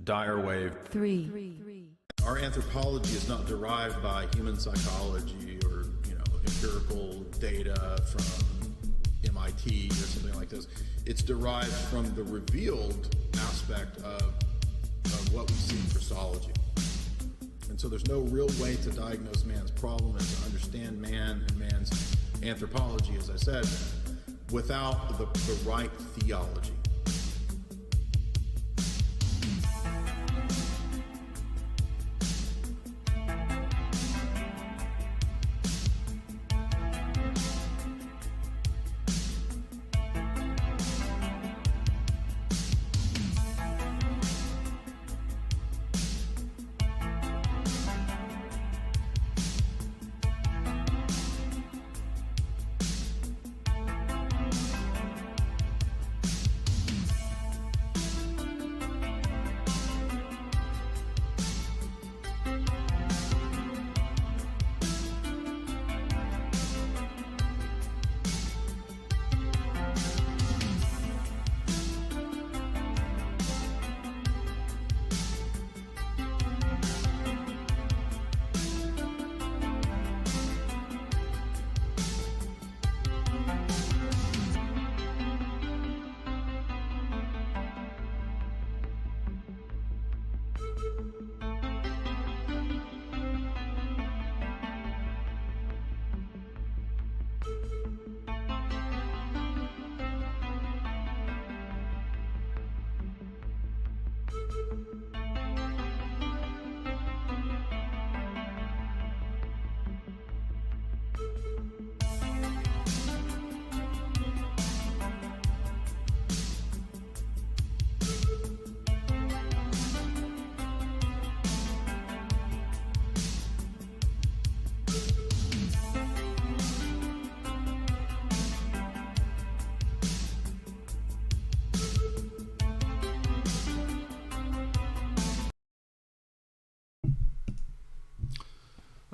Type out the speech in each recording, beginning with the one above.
Dire wave. 3. Our anthropology is not derived by human psychology or, empirical data from MIT or something like this. It's derived from the revealed aspect of what we see in Christology. And so there's no real way to diagnose man's problem and to understand man and man's anthropology, as I said, without the right theology.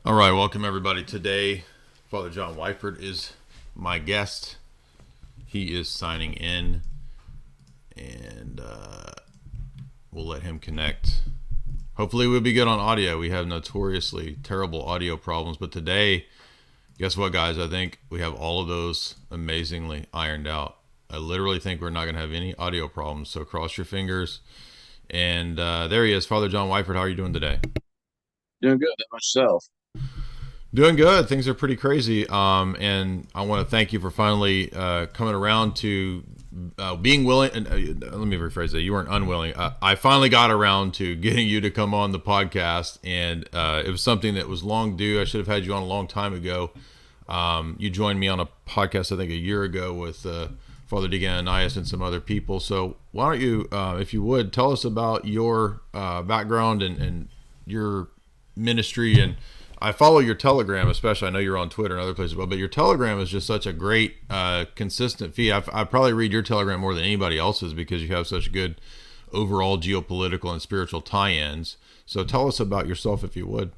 All right, welcome everybody. Today, Father John Whiteford is my guest. He is signing in, and we'll let him connect. Hopefully we'll be good on audio. We have notoriously terrible audio problems, but today, guess what, guys? I think we have all of those amazingly ironed out. I literally think we're not going to have any audio problems, so cross your fingers. And there he is, Father John Whiteford. How are you doing today? Doing good. How about yourself? Doing good. Things are pretty crazy. And I want to thank you for finally coming around to being willing. And let me rephrase that. You weren't unwilling. I finally got around to getting you to come on the podcast. And it was something that was long due. I should have had you on a long time ago. You joined me on a podcast, I think, a year ago with Father Degeneracy and some other people. So why don't you, if you would, tell us about your background and your ministry. And I follow your Telegram, especially. I know you're on Twitter and other places, but your Telegram is just such a great, consistent feed. I probably read your Telegram more than anybody else's because you have such good overall geopolitical and spiritual tie-ins. So tell us about yourself, if you would.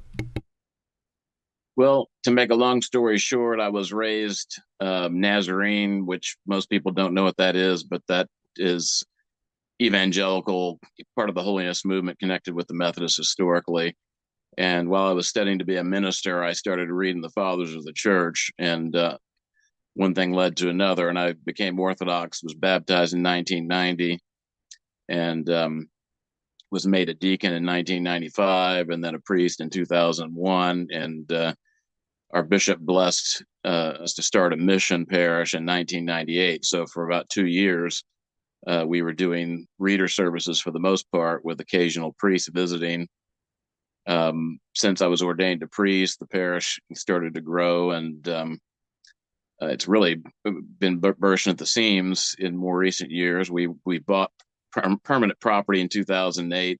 Well, to make a long story short, I was raised Nazarene, which most people don't know what that is, but that is evangelical, part of the holiness movement connected with the Methodists historically. And while I was studying to be a minister, I started reading the fathers of the church, and one thing led to another, and I became Orthodox, was baptized in 1990, and was made a deacon in 1995, and then a priest in 2001. And our bishop blessed us to start a mission parish in 1998. So for about 2 years, we were doing reader services for the most part, with occasional priests visiting. Since I was ordained a priest, the parish started to grow, and it's really been bursting at the seams in more recent years. We bought permanent property in 2008.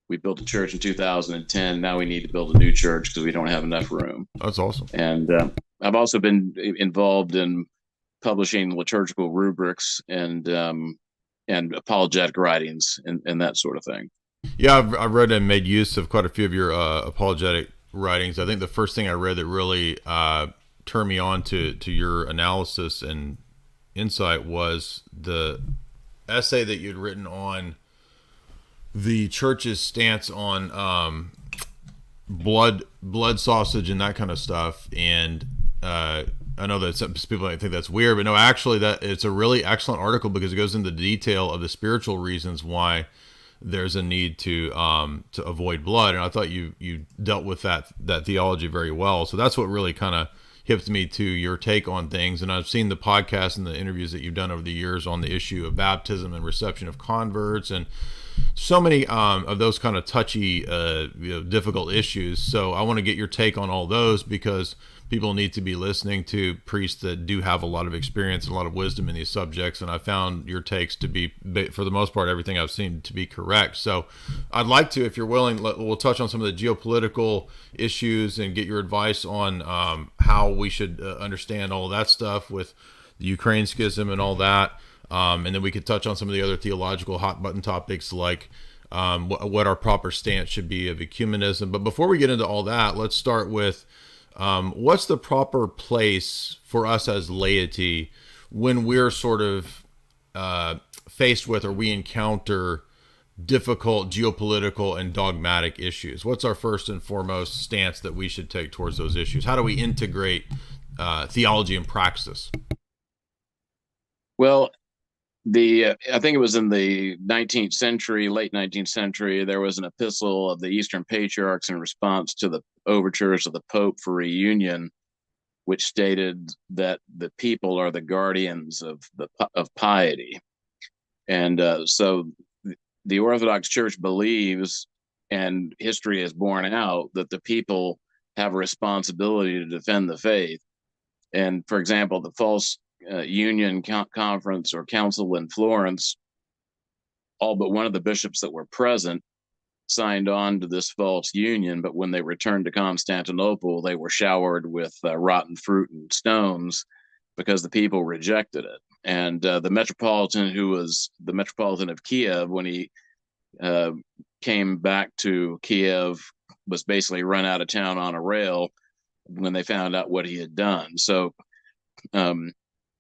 We built a church in 2010. Now we need to build a new church because we don't have enough room. That's awesome. And I've also been involved in publishing liturgical rubrics and apologetic writings and that sort of thing. Yeah, I've read and made use of quite a few of your apologetic writings. I think the first thing I read that really turned me on to your analysis and insight was the essay that you'd written on the church's stance on blood sausage and that kind of stuff. And I know that some people might think that's weird, but no, actually, that it's a really excellent article because it goes into detail of the spiritual reasons why there's a need to avoid blood. And I thought you dealt with that theology very well. So that's what really kind of hipped me to your take on things. And I've seen the podcasts and the interviews that you've done over the years on the issue of baptism and reception of converts, and so many of those kind of touchy, difficult issues. So I want to get your take on all those because people need to be listening to priests that do have a lot of experience and a lot of wisdom in these subjects. And I found your takes to be, for the most part, everything I've seen to be correct. So I'd like to, if you're willing, we'll touch on some of the geopolitical issues and get your advice on how we should understand all of that stuff with the Ukraine schism and all that. And then we could touch on some of the other theological hot button topics like what our proper stance should be of ecumenism. But before we get into all that, let's start with what's the proper place for us as laity when we're sort of faced with or we encounter difficult geopolitical and dogmatic issues? What's our first and foremost stance that we should take towards those issues? How do we integrate theology and praxis? Well, I think it was in the 19th century, late 19th century, there was an epistle of the Eastern Patriarchs in response to the overtures of the Pope for reunion, which stated that the people are the guardians of piety. And so the Orthodox Church believes, and history has borne out, that the people have a responsibility to defend the faith. And for example, the false union conference or council in Florence, all but one of the bishops that were present signed on to this false union, but when they returned to Constantinople, they were showered with rotten fruit and stones because the people rejected it. And the metropolitan, who was the metropolitan of Kiev, when he came back to Kiev, was basically run out of town on a rail when they found out what he had done. So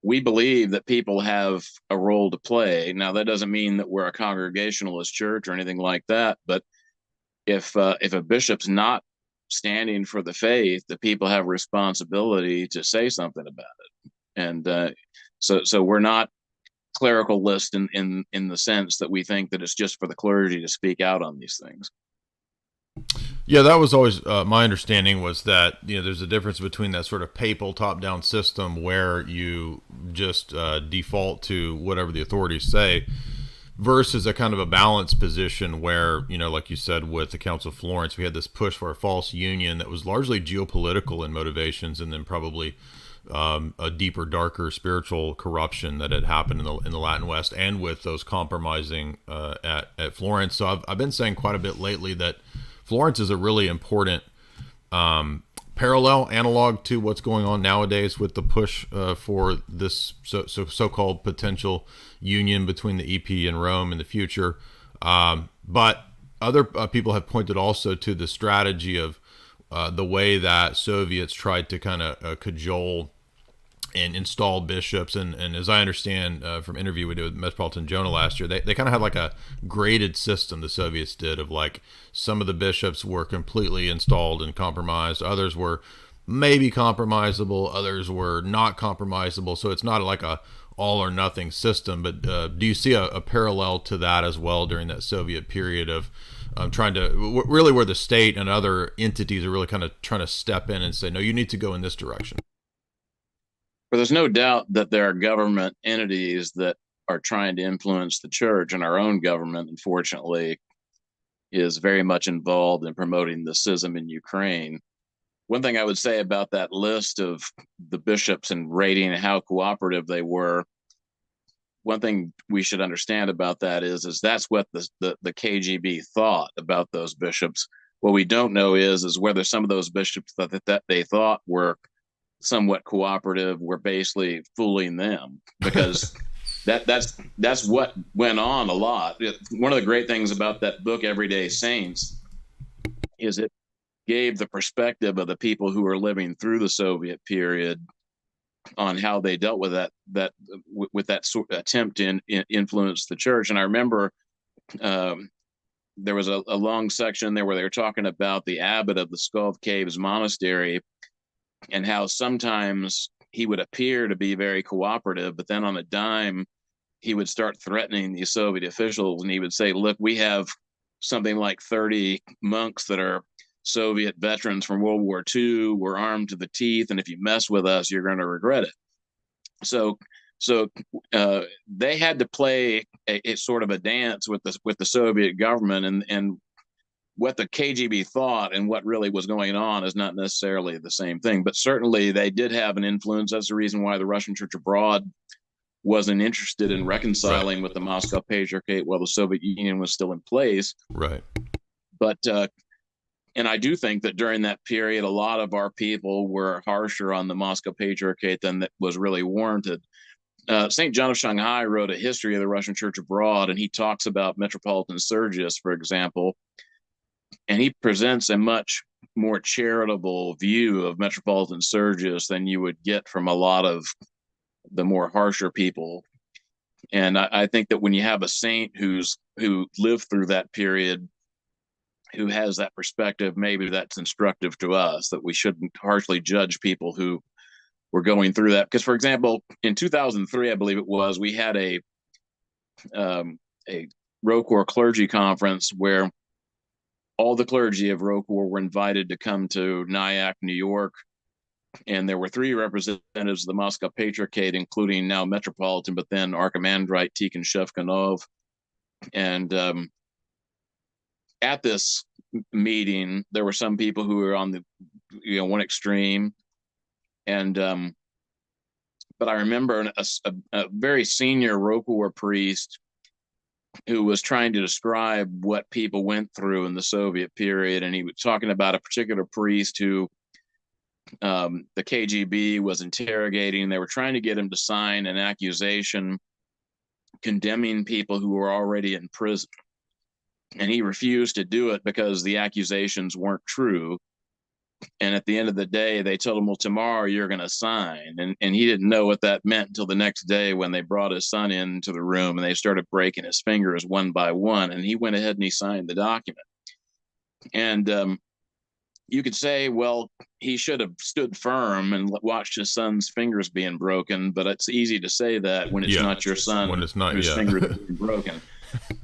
we believe that people have a role to play. Now, that doesn't mean that we're a Congregationalist church or anything like that, but if a bishop's not standing for the faith, the people have a responsibility to say something about it. And so we're not clericalist in the sense that we think that it's just for the clergy to speak out on these things. Yeah, that was always my understanding, was that there's a difference between that sort of papal top-down system where you just default to whatever the authorities say, versus a kind of a balanced position where, like you said with the Council of Florence, we had this push for a false union that was largely geopolitical in motivations, and then probably a deeper, darker spiritual corruption that had happened in the Latin West, and with those compromising at Florence. So I've been saying quite a bit lately that Florence is a really important parallel analog to what's going on nowadays with the push for this so-called potential union between the EP and Rome in the future. But other people have pointed also to the strategy of the way that Soviets tried to kind of cajole and install bishops. And as I understand from interview we did with Metropolitan Jonah last year, they kind of had like a graded system, the Soviets did, of like some of the bishops were completely installed and compromised, others were maybe compromisable, others were not compromisable. So it's not like a all or nothing system. But do you see a parallel to that as well during that Soviet period of trying to really, where the state and other entities are really kind of trying to step in and say, no, you need to go in this direction? But there's no doubt that there are government entities that are trying to influence the church, and our own government, unfortunately, is very much involved in promoting the schism in Ukraine. One thing I would say about that list of the bishops and rating how cooperative they were, one thing we should understand about that is that's what the KGB thought about those bishops. What we don't know is whether some of those bishops that they thought were somewhat cooperative were basically fooling them, because that's what went on a lot. One of the great things about that book, Everyday Saints, is it gave the perspective of the people who were living through the Soviet period on how they dealt with that sort of attempt to influence the church. And I remember there was a long section there where they were talking about the abbot of the Skull Caves Monastery and how sometimes he would appear to be very cooperative, but then on a dime, he would start threatening the Soviet officials, and he would say, look, we have something like 30 monks that are Soviet veterans from World War II. We're armed to the teeth, and if you mess with us, you're going to regret it. So they had to play a sort of a dance with the Soviet government, and what the KGB thought and what really was going on is not necessarily the same thing. But certainly they did have an influence. That's the reason why the Russian Church abroad wasn't interested in reconciling with the Moscow Patriarchate while the Soviet Union was still in place. Right. But and I do think that during that period, a lot of our people were harsher on the Moscow Patriarchate than that was really warranted. St. John of Shanghai wrote a history of the Russian Church abroad, and he talks about Metropolitan Sergius, for example, and he presents a much more charitable view of Metropolitan Sergius than you would get from a lot of the more harsher people. And I think that when you have a saint who lived through that period, who has that perspective, maybe that's instructive to us, that we shouldn't harshly judge people who were going through that. Because, for example, in 2003, I believe it was, we had a ROCOR clergy conference where all the clergy of ROCOR were invited to come to Nyack, New York. And there were 3 representatives of the Moscow Patriarchate, including now Metropolitan, but then Archimandrite Tikhon Shevchanov. And at this meeting, there were some people who were on the one extreme, and but I remember a very senior ROCOR priest who was trying to describe what people went through in the Soviet period, and he was talking about a particular priest who the KGB was interrogating. They were trying to get him to sign an accusation condemning people who were already in prison. And he refused to do it because the accusations weren't true. And at the end of the day, they told him, well, tomorrow you're going to sign. And he didn't know what that meant until the next day when they brought his son into the room and they started breaking his fingers one by one. And he went ahead and he signed the document. And you could say, well, he should have stood firm and watched his son's fingers being broken. But it's easy to say that when it's not your son when it's not, whose fingers are being broken.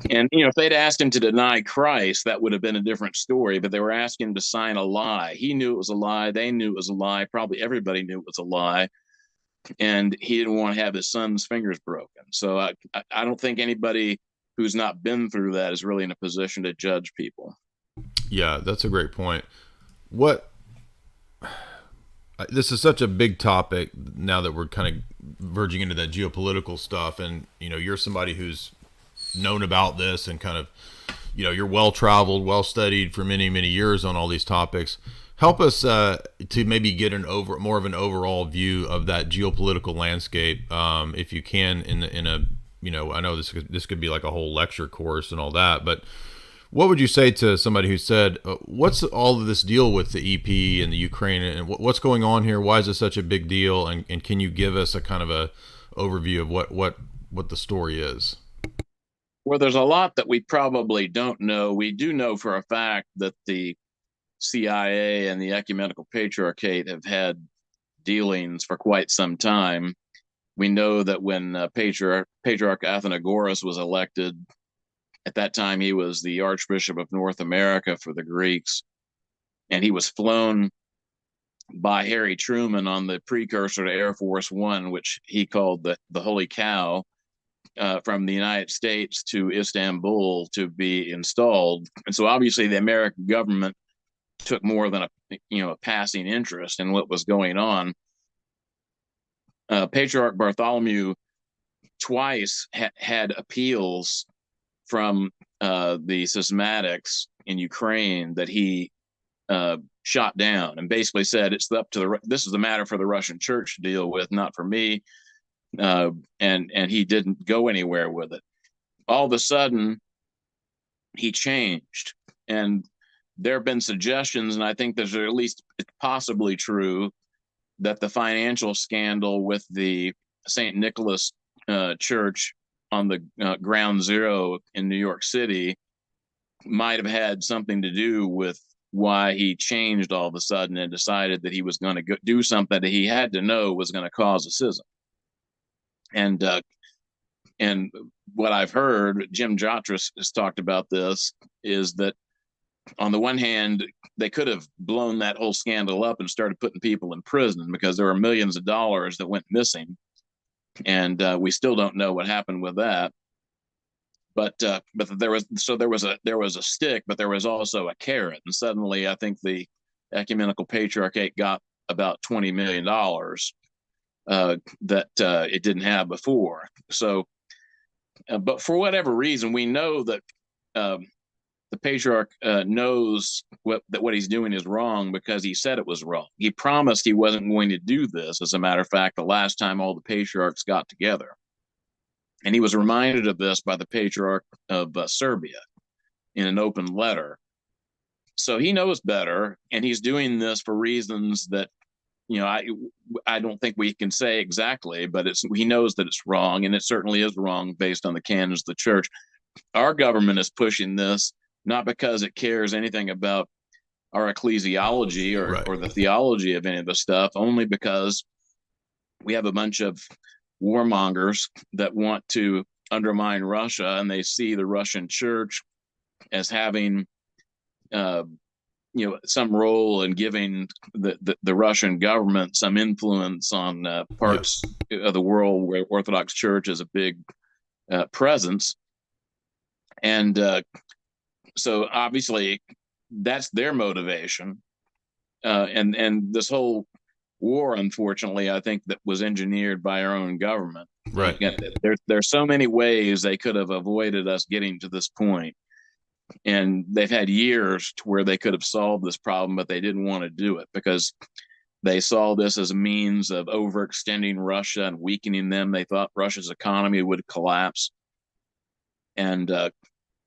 And, if they'd asked him to deny Christ, that would have been a different story. But they were asking him to sign a lie. He knew it was a lie. They knew it was a lie. Probably everybody knew it was a lie. And he didn't want to have his son's fingers broken. So I don't think anybody who's not been through that is really in a position to judge people. Yeah, that's a great point. This is such a big topic now that we're kind of verging into that geopolitical stuff. And, you're somebody who's known about this and kind of, you're well-traveled, well-studied for many, many years on all these topics. Help us to maybe get more of an overall view of that geopolitical landscape, if you can, in a I know this could be like a whole lecture course and all that, but what would you say to somebody who said, what's all of this deal with the EP and the Ukraine, and what's going on here? Why is this such a big deal? And can you give us a kind of a overview of what the story is? Well, there's a lot that we probably don't know. We do know for a fact that the CIA and the Ecumenical Patriarchate have had dealings for quite some time. We know that when Patriarch Athenagoras was elected, at that time he was the Archbishop of North America for the Greeks, and he was flown by Harry Truman on the precursor to Air Force One, which he called the Holy Cow, from the United States to Istanbul to be installed. And so obviously the American government took more than a passing interest in what was going on. Patriarch Bartholomew twice had appeals from the schismatics in Ukraine that he shot down, and basically said this is the matter for the Russian Church to deal with, not for me. And he didn't go anywhere with it. All of a sudden, he changed, and there have been suggestions, and I think there's at least possibly true, that the financial scandal with the St. Nicholas Church on the Ground Zero in New York City might have had something to do with why he changed all of a sudden and decided that he was going to do something that he had to know was going to cause a schism. And what I've heard, Jim Jotras has talked about this, is that on the one hand, they could have blown that whole scandal up and started putting people in prison because there were millions of dollars that went missing, and we still don't know what happened with that. But there was a stick, but there was also a carrot, and suddenly I think the Ecumenical Patriarchate got about $20 million that it didn't have before. So, but for whatever reason, we know that the patriarch knows what he's doing is wrong because he said it was wrong. He promised he wasn't going to do this. As a matter of fact, the last time all the patriarchs got together, and he was reminded of this by the patriarch of Serbia in an open letter. So he knows better, and he's doing this for reasons that, I don't think we can say exactly, but he knows that it's wrong, and it certainly is wrong based on the canons of the church. Our government is pushing this not because it cares anything about our ecclesiology or the theology of any of the stuff, only because we have a bunch of warmongers that want to undermine Russia, and they see the Russian church as having some role in giving the Russian government some influence on parts of the world where Orthodox Church is a big presence. And so obviously that's their motivation. And this whole war, unfortunately, I think that was engineered by our own government. Right. There's so many ways they could have avoided us getting to this point. And they've had years to where they could have solved this problem, but they didn't want to do it because they saw this as a means of overextending Russia and weakening them. They thought Russia's economy would collapse. And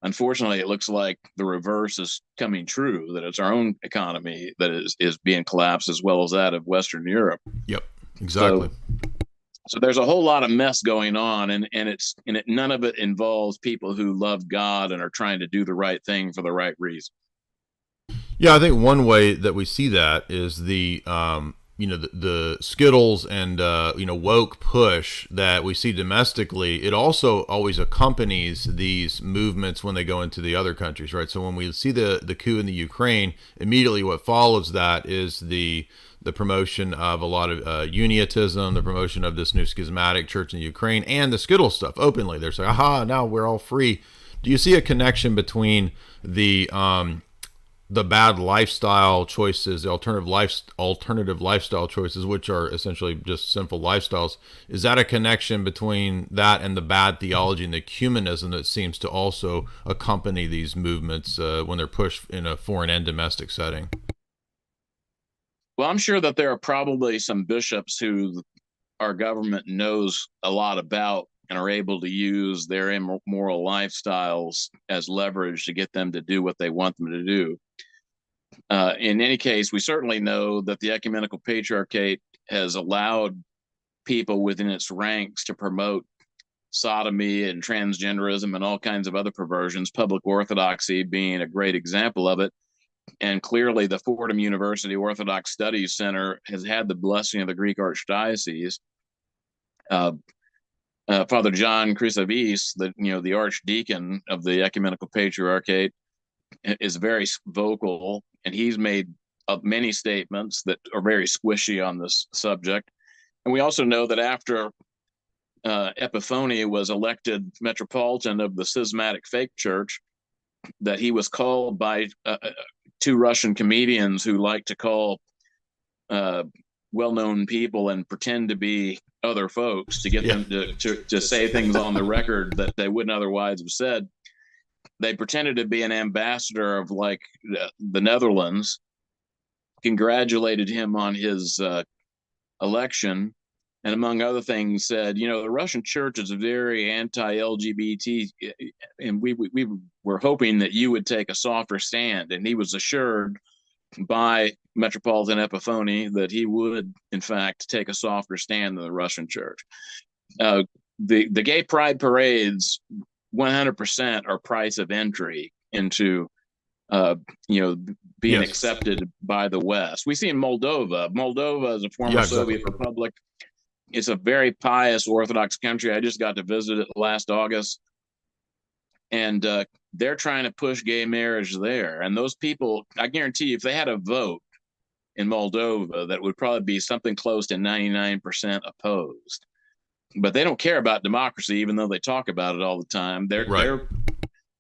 unfortunately, it looks like the reverse is coming true, that it's our own economy that is being collapsed as well as that of Western Europe. Yep, exactly. So there's a whole lot of mess going on, and none of it involves people who love God and are trying to do the right thing for the right reason. Yeah, I think one way that we see that is the Skittles and woke push that we see domestically. It also always accompanies these movements when they go into the other countries, right? So when we see the coup in the Ukraine, immediately what follows that is the promotion of a lot of uniatism, the promotion of this new schismatic church in the Ukraine, and the Skittles stuff openly. They're saying, aha, now we're all free. Do you see a connection between the bad lifestyle choices, the alternative lifestyle choices, which are essentially just sinful lifestyles? Is that a connection between that and the bad theology and the ecumenism that seems to also accompany these movements when they're pushed in a foreign and domestic setting? Well, I'm sure that there are probably some bishops who our government knows a lot about and are able to use their immoral lifestyles as leverage to get them to do what they want them to do. In any case, we certainly know that the Ecumenical Patriarchate has allowed people within its ranks to promote sodomy and transgenderism and all kinds of other perversions, public orthodoxy being a great example of it. And clearly, the Fordham University Orthodox Studies Center has had the blessing of the Greek Archdiocese. Father John Chrysavis, the archdeacon of the Ecumenical Patriarchate, is very vocal, and he's made many statements that are very squishy on this subject. And we also know that after Epiphany was elected Metropolitan of the schismatic fake church, that he was called by two Russian comedians who like to call well-known people and pretend to be other folks to get them to say things on the record that they wouldn't otherwise have said. They pretended to be an ambassador of the Netherlands, congratulated him on his election, and among other things said, the Russian church is very anti-LGBT, and we were hoping that you would take a softer stand. And he was assured by Metropolitan Epiphany that he would, in fact, take a softer stand than the Russian church. The gay pride parades 100% are price of entry into uh, being Yes. accepted by the West. We see in Moldova. Moldova is a former Yeah, exactly. Soviet republic. It's a very pious Orthodox country. I just got to visit it last August, and they're trying to push gay marriage there. And those people, I guarantee you, if they had a vote in Moldova, that would probably be something close to 99% opposed. But they don't care about democracy, even though they talk about it all the time. Right.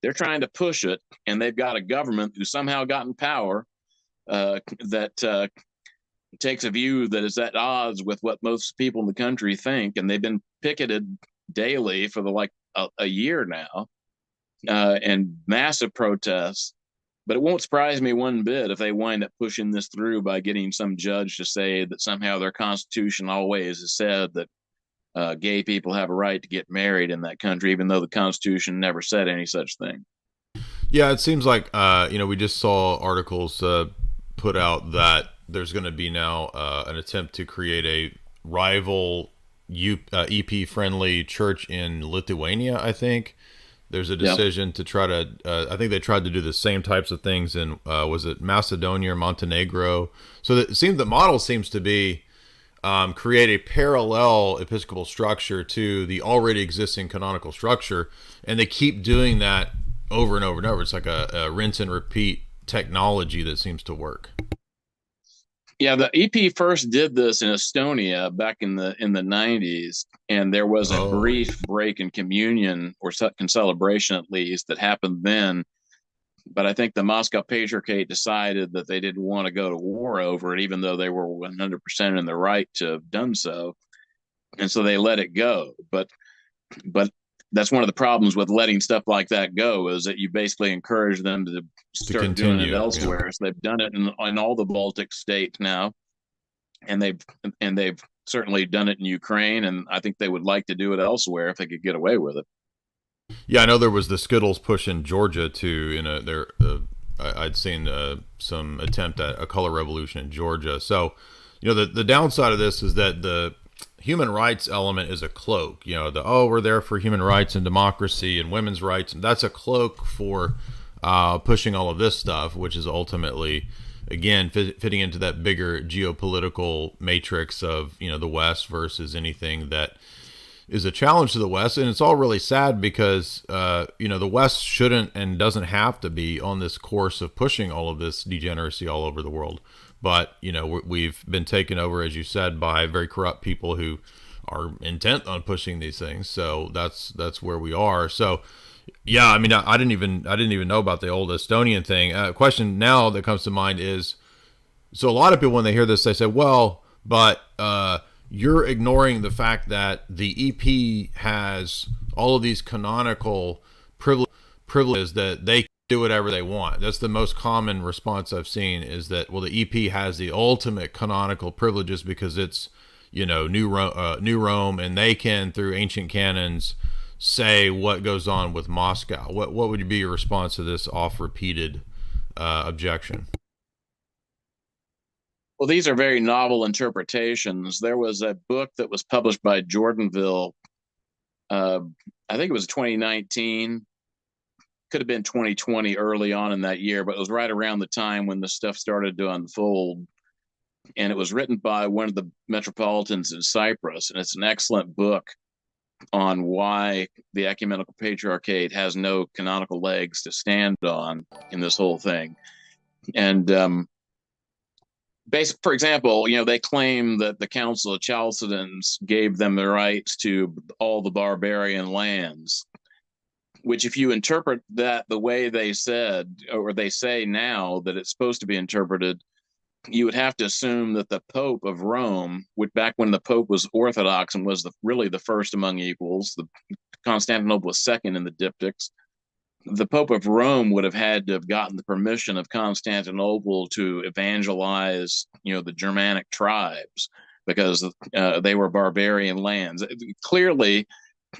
They're trying to push it, and they've got a government who somehow got in power that takes a view that is at odds with what most people in the country think, and they've been picketed daily for a year now, and massive protests. But it won't surprise me one bit if they wind up pushing this through by getting some judge to say that somehow their constitution always has said that gay people have a right to get married in that country, even though the Constitution never said any such thing. Yeah, it seems like we just saw articles put out that there's going to be now an attempt to create a rival EP friendly church in Lithuania. I think there's a decision to try to. I think they tried to do the same types of things in was it Macedonia or Montenegro? So it seems the model seems to be create a parallel episcopal structure to the already existing canonical structure, and they keep doing that over and over and over. It's like a rinse and repeat technology that seems to work. Yeah, the EP first did this in Estonia back in the 90s, and there was a brief break in communion or celebration at least that happened then. But I think the Moscow Patriarchate decided that they didn't want to go to war over it, even though they were 100% in the right to have done so, and so they let it go. But that's one of the problems with letting stuff like that go, is that you basically encourage them to start doing it elsewhere. Yeah. So they've done it in all the Baltic states now, and they've certainly done it in Ukraine, and I think they would like to do it elsewhere if they could get away with it. Yeah, I know there was the Skittles push in Georgia too. I'd seen some attempt at a color revolution in Georgia. So, the downside of this is that the human rights element is a cloak. We're there for human rights and democracy and women's rights, and that's a cloak for pushing all of this stuff, which is ultimately, again, fitting into that bigger geopolitical matrix of the West versus anything that is a challenge to the West. And it's all really sad because the West shouldn't and doesn't have to be on this course of pushing all of this degeneracy all over the world. But we've been taken over, as you said, by very corrupt people who are intent on pushing these things. So that's where we are. So yeah, I mean, I didn't even know about the old Estonian thing. Question now that comes to mind is, so a lot of people when they hear this, they say, well, but you're ignoring the fact that the EP has all of these canonical privileges that they do whatever they want. That's the most common response I've seen, is that, well, the EP has the ultimate canonical privileges because it's New Rome, and they can, through ancient canons, say what goes on with Moscow. What would be your response to this oft-repeated objection? Well, these are very novel interpretations. There was a book that was published by Jordanville. I think it was 2019. Could have been 2020, early on in that year, but it was right around the time when the stuff started to unfold. And it was written by one of the metropolitans in Cyprus. And it's an excellent book on why the Ecumenical Patriarchate has no canonical legs to stand on in this whole thing. And for example, they claim that the Council of Chalcedons gave them the rights to all the barbarian lands, which, if you interpret that the way they said, or they say now that it's supposed to be interpreted, you would have to assume that the Pope of Rome, which back when the Pope was Orthodox and was really the first among equals, the Constantinople was second in the diptychs, the Pope of Rome would have had to have gotten the permission of Constantinople to evangelize, the Germanic tribes, because they were barbarian lands. Clearly,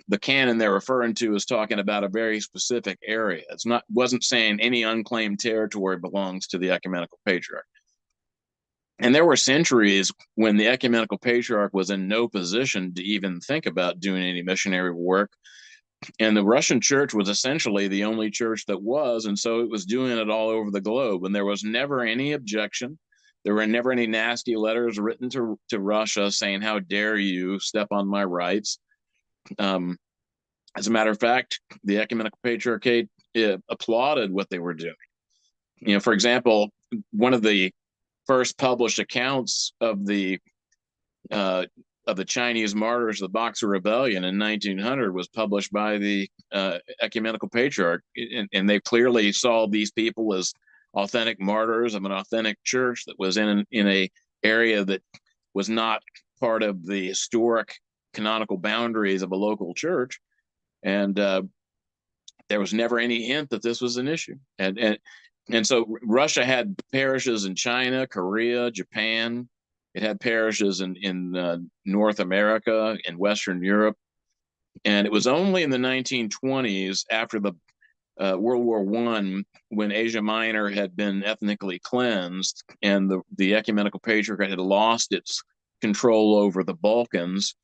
the canon they're referring to is talking about a very specific area. Wasn't saying any unclaimed territory belongs to the Ecumenical Patriarch. And there were centuries when the Ecumenical Patriarch was in no position to even think about doing any missionary work. And the Russian church was essentially the only church that was, and so it was doing it all over the globe. And there was never any objection. There were never any nasty letters written to Russia saying, "How dare you step on my rights?" As a matter of fact, the Ecumenical Patriarchate applauded what they were doing. For example, one of the first published accounts of the Chinese martyrs of the Boxer Rebellion in 1900 was published by the Ecumenical Patriarch, and they clearly saw these people as authentic martyrs of an authentic church that was in a area that was not part of the historic canonical boundaries of a local church, and there was never any hint that this was an issue. And so Russia had parishes in China, Korea, Japan. It had parishes in North America and Western Europe. And it was only in the 1920s, after the World War I, when Asia Minor had been ethnically cleansed and the Ecumenical Patriarchate had lost its control over the Balkans,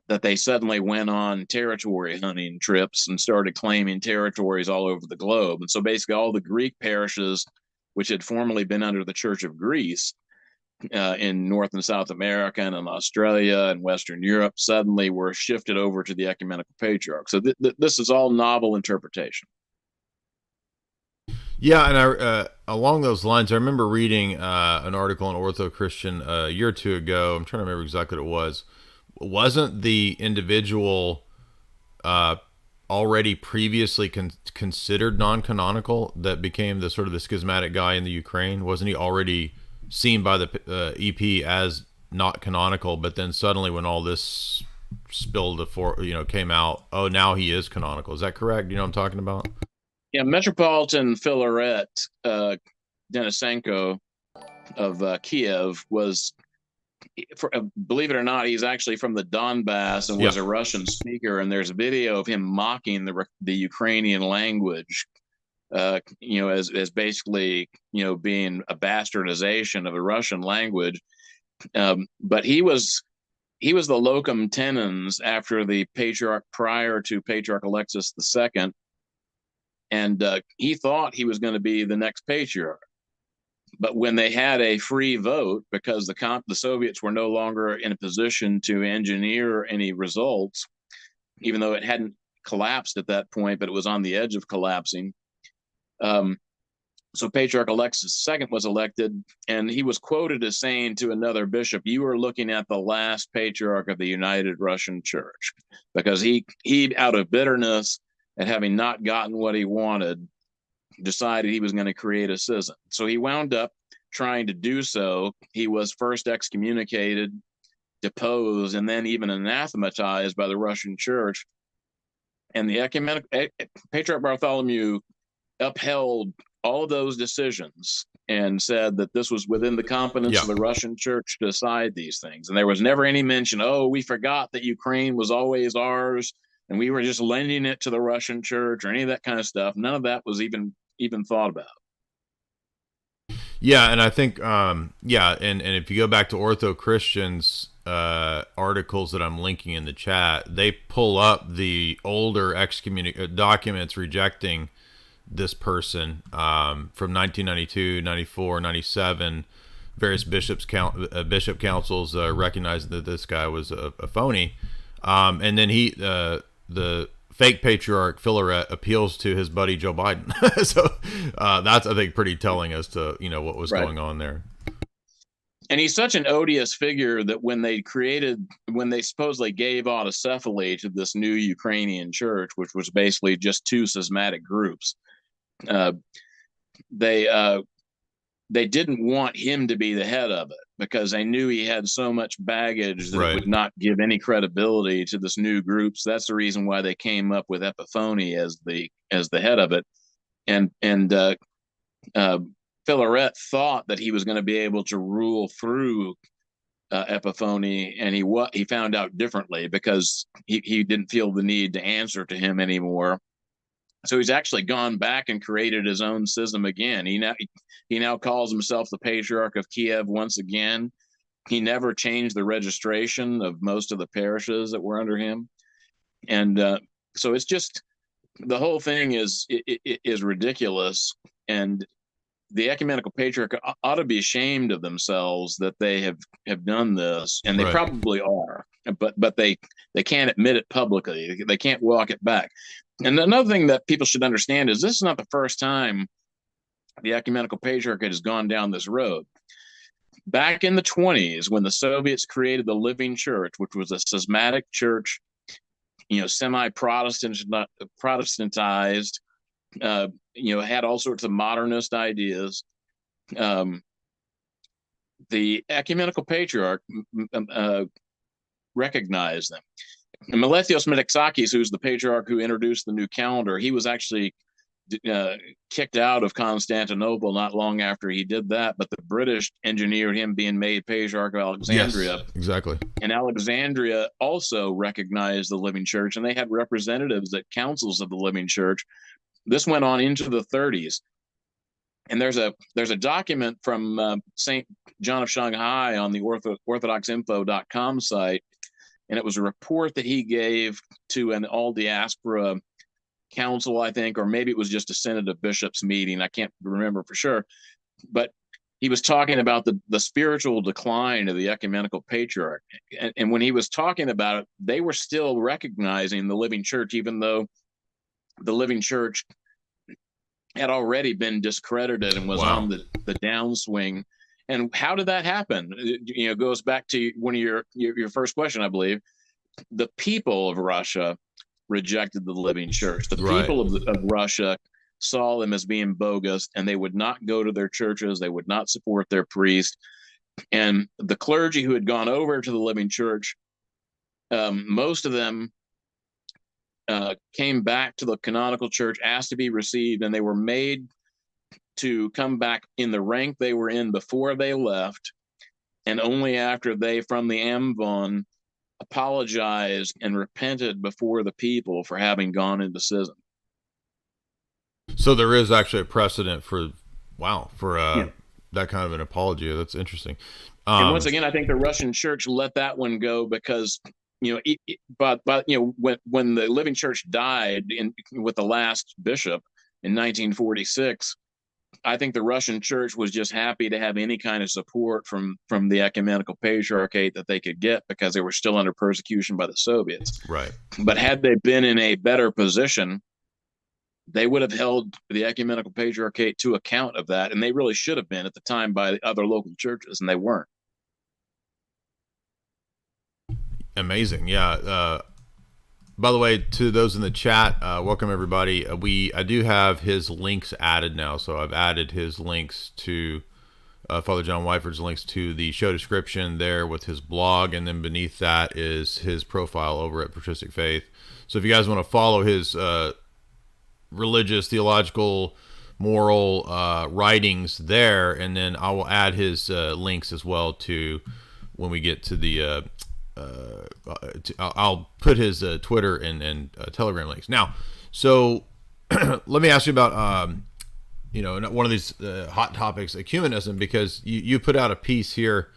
that they suddenly went on territory hunting trips and started claiming territories all over the globe. And so basically all the Greek parishes, which had formerly been under the Church of Greece, in North and South America and in Australia and Western Europe, suddenly were shifted over to the Ecumenical Patriarch. So this is all novel interpretation. Yeah, and I along those lines, I remember reading an article in Ortho Christian a year or two ago. I'm trying to remember exactly what it was. Wasn't the individual already previously considered non-canonical that became the sort of the schismatic guy in the Ukraine? Wasn't he already seen by the EP as not canonical, but then suddenly when all this came out, oh, now he is canonical? Is that correct? Do you know what I'm talking about? Yeah, Metropolitan Filaret Denisenko of Kiev was, believe it or not, he's actually from the Donbass and was a Russian speaker. And there's a video of him mocking the Ukrainian language, as basically, being a bastardization of the Russian language. But he was the locum tenens after the patriarch prior to Patriarch Alexis II. And he thought he was going to be the next patriarch. But when they had a free vote, because the Soviets were no longer in a position to engineer any results, even though it hadn't collapsed at that point, but it was on the edge of collapsing. So Patriarch Alexis II was elected, and he was quoted as saying to another bishop, "You are looking at the last patriarch of the United Russian Church," because he out of bitterness at having not gotten what he wanted, decided he was going to create a schism. So he wound up trying to do so. He was first excommunicated, deposed, and then even anathematized by the Russian Church. And the Patriarch Bartholomew upheld all of those decisions and said that this was within the competence of the Russian Church to decide these things. And there was never any mention, oh, we forgot that Ukraine was always ours and we were just lending it to the Russian Church, or any of that kind of stuff. None of that was even thought about. Yeah, and I think, and if you go back to Ortho Christian's articles that I'm linking in the chat, they pull up the older documents rejecting this person from 1992, 94, 97. Various bishop councils recognized that this guy was a phony. And then the fake patriarch Filaret appeals to his buddy Joe Biden. So that's, I think, pretty telling as to what was going on there. And he's such an odious figure that when they supposedly gave autocephaly to this new Ukrainian church, which was basically just two schismatic groups, they didn't want him to be the head of it, because they knew he had so much baggage that it would not give any credibility to this new group. So that's the reason why they came up with Epiphany as the head of it. And Filaret thought that he was going to be able to rule through Epiphany, and he found out differently, because he didn't feel the need to answer to him anymore. So he's actually gone back and created his own schism again. He now calls himself the Patriarch of Kiev once again. He never changed the registration of most of the parishes that were under him. And So it's just, the whole thing is ridiculous, and the ecumenical patriarch ought to be ashamed of themselves that they have done this, and they Right. probably are, but they can't admit it publicly. They can't walk it back. And another thing that people should understand is this is not the first time the ecumenical patriarchate has gone down this road. Back in the 20s, when the Soviets created the Living Church, which was a schismatic church, Protestantized, had all sorts of modernist ideas. The ecumenical patriarch recognized them. And Meletios Metaxakis, who's the patriarch who introduced the new calendar, he was actually kicked out of Constantinople not long after he did that, but the British engineered him being made Patriarch of Alexandria. Yes, exactly. And Alexandria also recognized the Living Church, and they had representatives at councils of the Living Church. This went on into the 30s. And there's a document from St. John of Shanghai on the orthodoxinfo.com site, and it was a report that he gave to an all diaspora council, I think, or maybe it was just a Synod of Bishops meeting. I can't remember for sure. But he was talking about the spiritual decline of the ecumenical patriarch. And when he was talking about it, they were still recognizing the Living Church, even though the Living Church had already been discredited and was on the downswing. And how did that happen? It goes back to one of your first question, I believe. The people of Russia rejected the Living Church. The people of Russia saw them as being bogus, and they would not go to their churches. They would not support their priest. And the clergy who had gone over to the Living Church, most of them came back to the Canonical Church, asked to be received, and they were made to come back in the rank they were in before they left, and only after they, from the Amvon, apologized and repented before the people for having gone into schism. So there is actually a precedent for that kind of an apology. That's interesting. And once again, I think the Russian Church let that one go because when the Living Church died with the last bishop in 1946, I think the Russian Church was just happy to have any kind of support from the ecumenical patriarchate that they could get, because they were still under persecution by the Soviets. Right. But had they been in a better position, they would have held the ecumenical patriarchate to account of that, and they really should have been at the time by the other local churches, and they weren't. Amazing. Yeah. By the way, to those in the chat, welcome everybody. I do have his links added now, so I've added his links to Father John Whiteford's links to the show description there with his blog, and then beneath that is his profile over at Patristic Faith. So if you guys want to follow his religious, theological, moral writings there, and then I will add his links as well to when we get to the I'll put his Twitter and Telegram links. Now, so let me ask you about one of these hot topics, ecumenism, because you put out a piece here,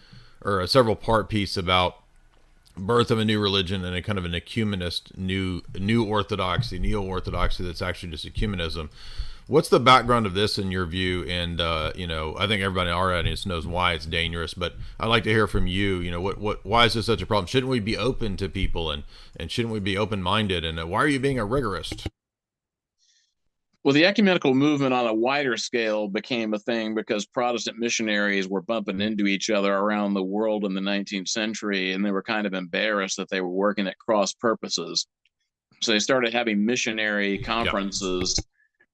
or a several part piece about birth of a new religion and a kind of an ecumenist new orthodoxy, neo-orthodoxy that's actually just ecumenism. What's the background of this in your view? And I think everybody in our audience knows why it's dangerous, but I'd like to hear from you. Why is this such a problem? Shouldn't we be open to people, and shouldn't we be open-minded? And why are you being a rigorist? Well, the ecumenical movement on a wider scale became a thing because Protestant missionaries were bumping into each other around the world in the 19th century, and they were kind of embarrassed that they were working at cross purposes. So they started having missionary conferences. Yep.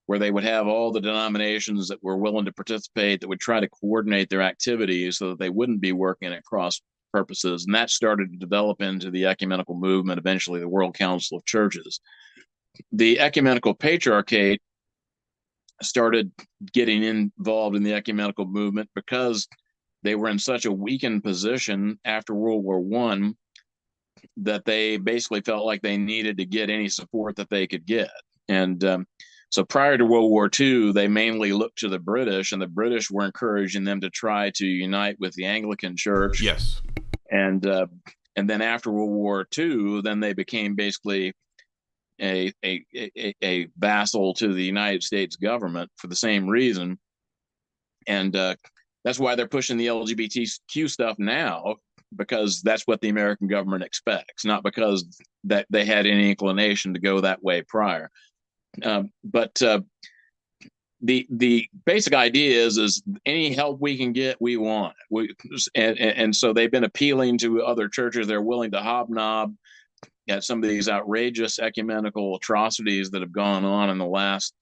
Where they would have all the denominations that were willing to participate, that would try to coordinate their activities so that they wouldn't be working at cross purposes. And that started to develop into the ecumenical movement, eventually the World Council of Churches. The ecumenical patriarchate started getting involved in the ecumenical movement because they were in such a weakened position after World War I that they basically felt like they needed to get any support that they could get. And so prior to World War II, they mainly looked to the British, and the British were encouraging them to try to unite with the Anglican Church. Yes. And then after World War II, then they became basically a vassal to the United States government for the same reason. And that's why they're pushing the LGBTQ stuff now, because that's what the American government expects, not because that they had any inclination to go that way prior. But the basic idea is any help we can get, we want. And so they've been appealing to other churches. They're willing to hobnob at some of these outrageous ecumenical atrocities that have gone on in the last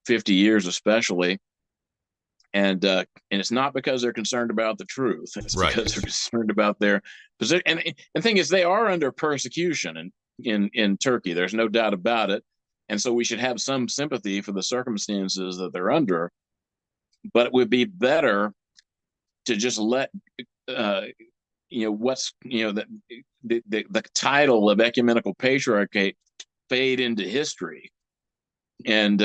50 years especially. And it's not because they're concerned about the truth. It's right. because they're concerned about their position. And the thing is, they are under persecution in Turkey. There's no doubt about it. And so we should have some sympathy for the circumstances that they're under. But it would be better to just let what's the title of ecumenical patriarchate fade into history, and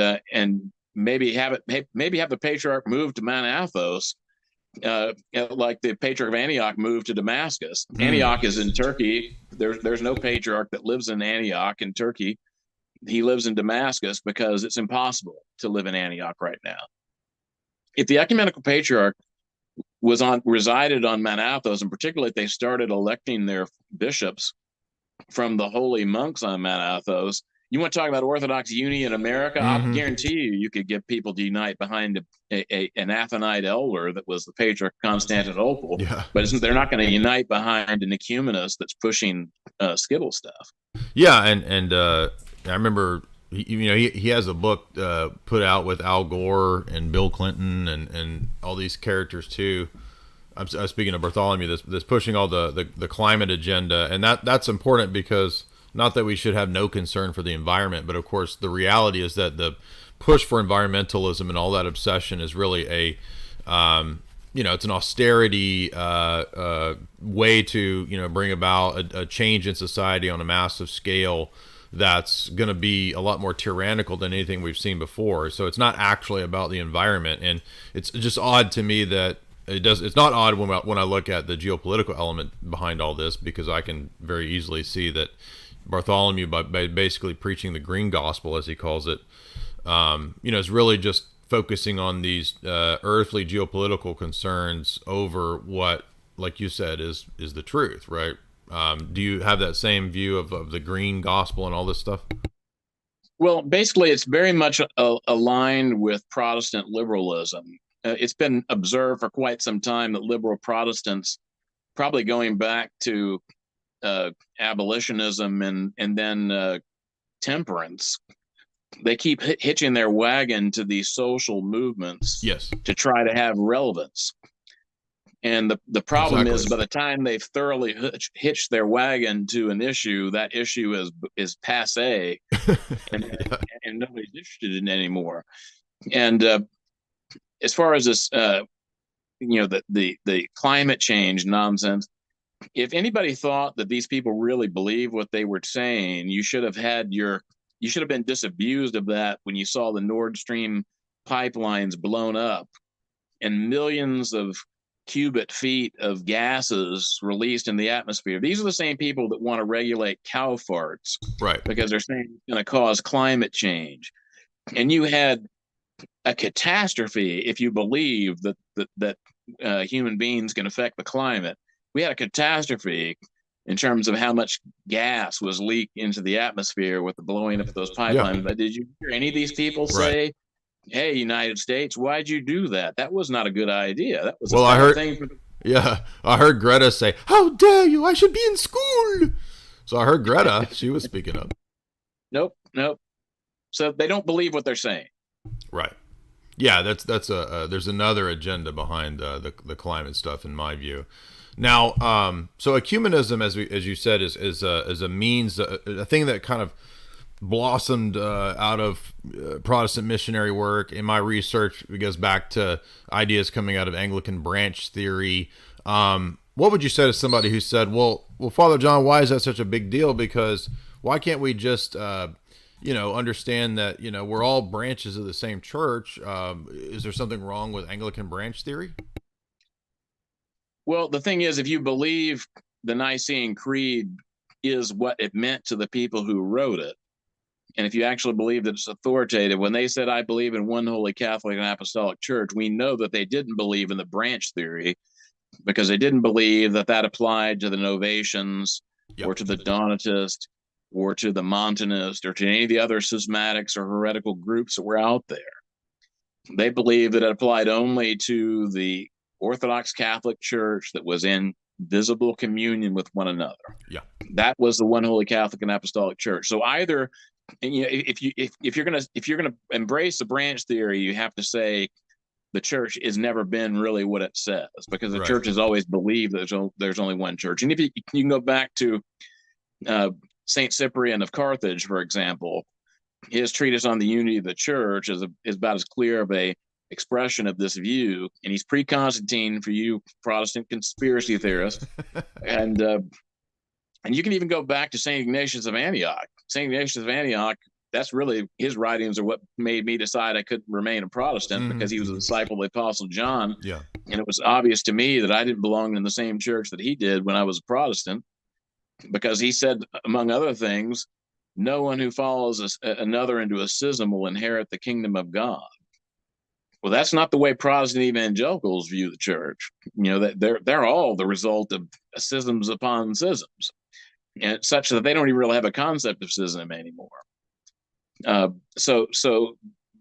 maybe have the patriarch move to Mount Athos, like the patriarch of Antioch moved to Damascus. Antioch is in Turkey. There's no patriarch that lives in Antioch in Turkey. He lives in Damascus because it's impossible to live in Antioch right now. If the ecumenical patriarch resided on Mount Athos, and particularly if they started electing their bishops from the holy monks on Mount Athos, you want to talk about Orthodox unity in America? I guarantee you could get people to unite behind an Athonite elder that was the patriarch of Constantinople. Yeah. But they're not going to unite behind an ecumenist that's pushing skittle stuff. Yeah, and I remember he has a book put out with Al Gore and Bill Clinton and all these characters too. I'm speaking of Bartholomew, this pushing all the climate agenda, and that's important because not that we should have no concern for the environment, but of course the reality is that the push for environmentalism and all that obsession is really it's an austerity way to bring about a change in society on a massive scale that's going to be a lot more tyrannical than anything we've seen before. So it's not actually about the environment, and it's just odd to me that it's not odd when I look at the geopolitical element behind all this, because I can very easily see that Bartholomew, by basically preaching the green gospel, as he calls it, is really just focusing on these earthly geopolitical concerns over what, like you said, is the truth, right? Do you have that same view of the green gospel and all this stuff? Well, basically, it's very much aligned with Protestant liberalism. It's been observed for quite some time that liberal Protestants, probably going back to abolitionism and then temperance, they keep hitching their wagon to these social movements, yes, to try to have relevance. And the problem is, by the time they've thoroughly hitched their wagon to an issue, that issue is passé, and nobody's interested in it anymore. And as far as this, the climate change nonsense, if anybody thought that these people really believe what they were saying, you should have been disabused of that when you saw the Nord Stream pipelines blown up and millions of cubic feet of gases released in the atmosphere. These are the same people that want to regulate cow farts, right? Because they're saying it's going to cause climate change. And you had a catastrophe if you believe that human beings can affect the climate. We had a catastrophe in terms of how much gas was leaked into the atmosphere with the blowing up of those pipelines. Yeah. But did you hear any of these people say, right, hey, United States, why'd you do that? That was not a good idea. That was I heard Greta say, how dare you? I should be in school. So I heard Greta, she was speaking up. Nope. So they don't believe what they're saying. Right. Yeah, there's another agenda behind the climate stuff, in my view. Now, so ecumenism, as you said, is a means, a thing that kind of blossomed out of Protestant missionary work. In my research, it goes back to ideas coming out of Anglican branch theory. What would you say to somebody who said, well, Father John, why is that such a big deal? Because why can't we just understand that we're all branches of the same church? Is there something wrong with Anglican branch theory? Well, the thing is, if you believe the Nicene Creed is what it meant to the people who wrote it. And if you actually believe that it's authoritative, when they said, I believe in one holy Catholic and Apostolic Church, we know that they didn't believe in the branch theory, because they didn't believe that that applied to the Novatians or to the Donatists or to the Montanists or to any of the other schismatics or heretical groups that were out there. They believed that it applied only to the Orthodox Catholic Church that was in visible communion with one another. Yeah, that was the one holy Catholic and Apostolic Church. So either, you know, if you're gonna embrace the branch theory, you have to say the church has never been really what it says, because the church has always believed that there's only one church. And if you can go back to Saint Cyprian of Carthage, for example, his treatise on the unity of the church is about as clear of a expression of this view, and he's pre-Constantine for you Protestant conspiracy theorists. and you can even go back to Saint Ignatius of Antioch. Saint Ignatius of Antioch, that's really his writings are what made me decide I couldn't remain a Protestant, because he was a disciple of the Apostle John. Yeah. And it was obvious to me that I didn't belong in the same church that he did when I was a Protestant, because he said, among other things, no one who follows another into a schism will inherit the kingdom of God. Well, that's not the way Protestant evangelicals view the church. You know, that they're all the result of schisms upon schisms, and such that they don't even really have a concept of schism anymore.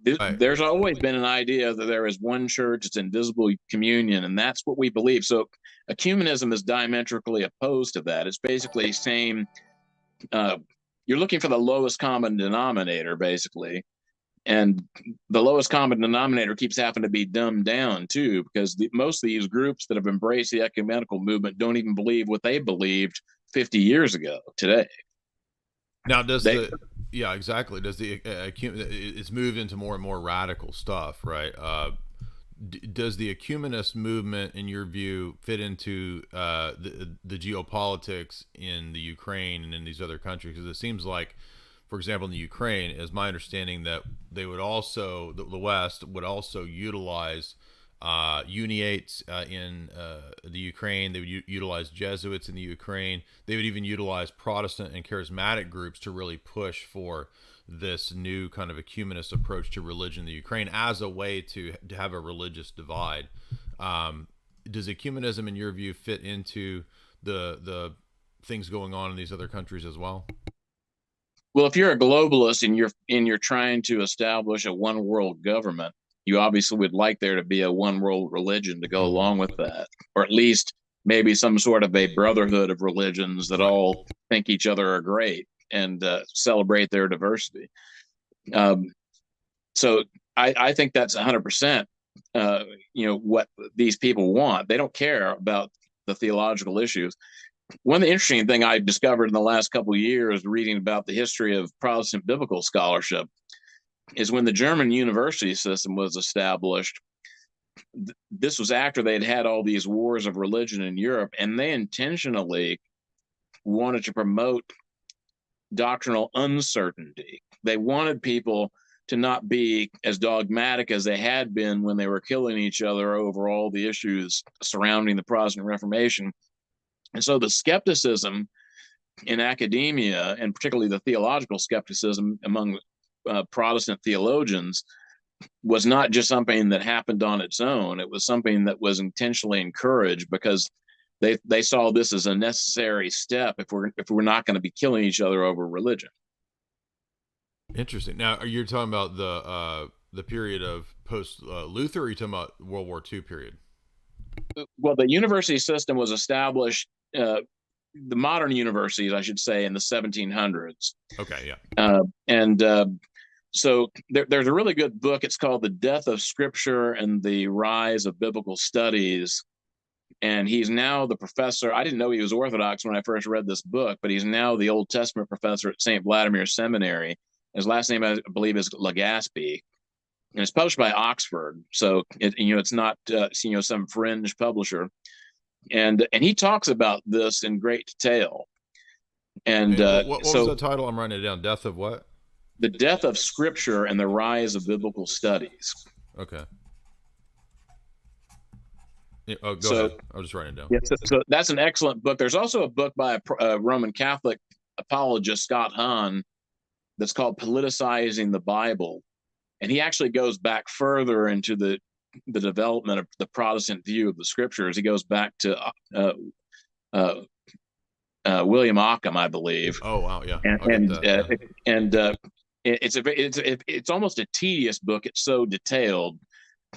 There's always been an idea that there is one church, it's in visible communion, and that's what we believe. So ecumenism is diametrically opposed to that. It's basically saying you're looking for the lowest common denominator, basically. And the lowest common denominator keeps having to be dumbed down, too, because most of these groups that have embraced the ecumenical movement don't even believe what they believed 50 years ago today. Now, yeah, exactly. Does it's moved into more and more radical stuff, right? Does the ecumenist movement, in your view, fit into the geopolitics in the Ukraine and in these other countries? Because it seems like, for example, in the Ukraine, is my understanding that they would also, the West would also utilize uniates in the Ukraine. They would utilize Jesuits in the Ukraine. They would even utilize Protestant and charismatic groups to really push for this new kind of ecumenist approach to religion in the Ukraine as a way to have a religious divide. Does ecumenism, in your view, fit into the things going on in these other countries as well? Well, if you're a globalist and you're trying to establish a one world government, you obviously would like there to be a one world religion to go along with that, or at least maybe some sort of a brotherhood of religions that all think each other are great and celebrate their diversity. So I think that's 100%. What these people want. They don't care about the theological issues. One of the interesting thing I discovered in the last couple of years, reading about the history of Protestant biblical scholarship, is when the German university system was established. This was after they'd had all these wars of religion in Europe, and they intentionally wanted to promote doctrinal uncertainty. They wanted people to not be as dogmatic as they had been when they were killing each other over all the issues surrounding the Protestant Reformation. And so the skepticism in academia, and particularly the theological skepticism among Protestant theologians, was not just something that happened on its own. It was something that was intentionally encouraged, because they saw this as a necessary step if we're not going to be killing each other over religion. Interesting. Now, you're talking about the period of post Luther, or are you talking about World War II period? Well, the university system was established, the modern universities, I should say, in the 1700s. Okay, yeah. So there's a really good book. It's called The Death of Scripture and the Rise of Biblical Studies. And he's now the professor. I didn't know he was Orthodox when I first read this book, but he's now the Old Testament professor at St. Vladimir Seminary. His last name, I believe, is Legaspi. And it's published by Oxford, so it's not some fringe publisher, and he talks about this in great detail. And what was the title? I'm writing it down. Death of what? The Death of Scripture and the Rise of Biblical Studies. Okay. Yeah, go ahead. I was just writing it down. Yeah, so that's an excellent book. There's also a book by a Roman Catholic apologist, Scott Hahn, that's called Politicizing the Bible. And he actually goes back further into the development of the Protestant view of the scriptures. He goes back to William Ockham, I believe. Oh wow, yeah, and it's almost a tedious book. It's so detailed,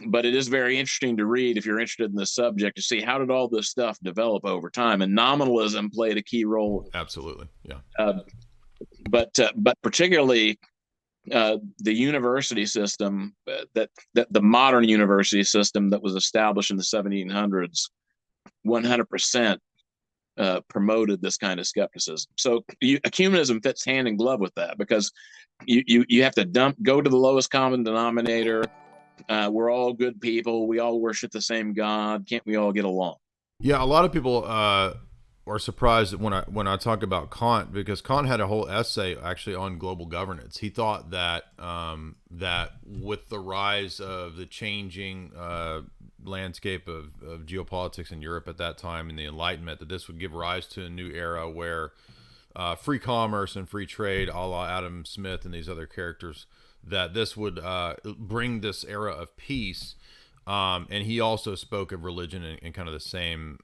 but it is very interesting to read if you're interested in the subject, to see how did all this stuff develop over time. And nominalism played a key role. Absolutely, yeah. But particularly the university system, that the modern university system that was established in the 1700s, 100% promoted this kind of skepticism. So ecumenism fits hand in glove with that, because you have to go to the lowest common denominator. We're all good people. We all worship the same God. Can't we all get along? Yeah, a lot of people are surprised when I talk about Kant, because Kant had a whole essay actually on global governance. He thought that that with the rise of the changing landscape of geopolitics in Europe at that time and the Enlightenment, that this would give rise to a new era where free commerce and free trade, a la Adam Smith and these other characters, that this would bring this era of peace. And he also spoke of religion in kind of the same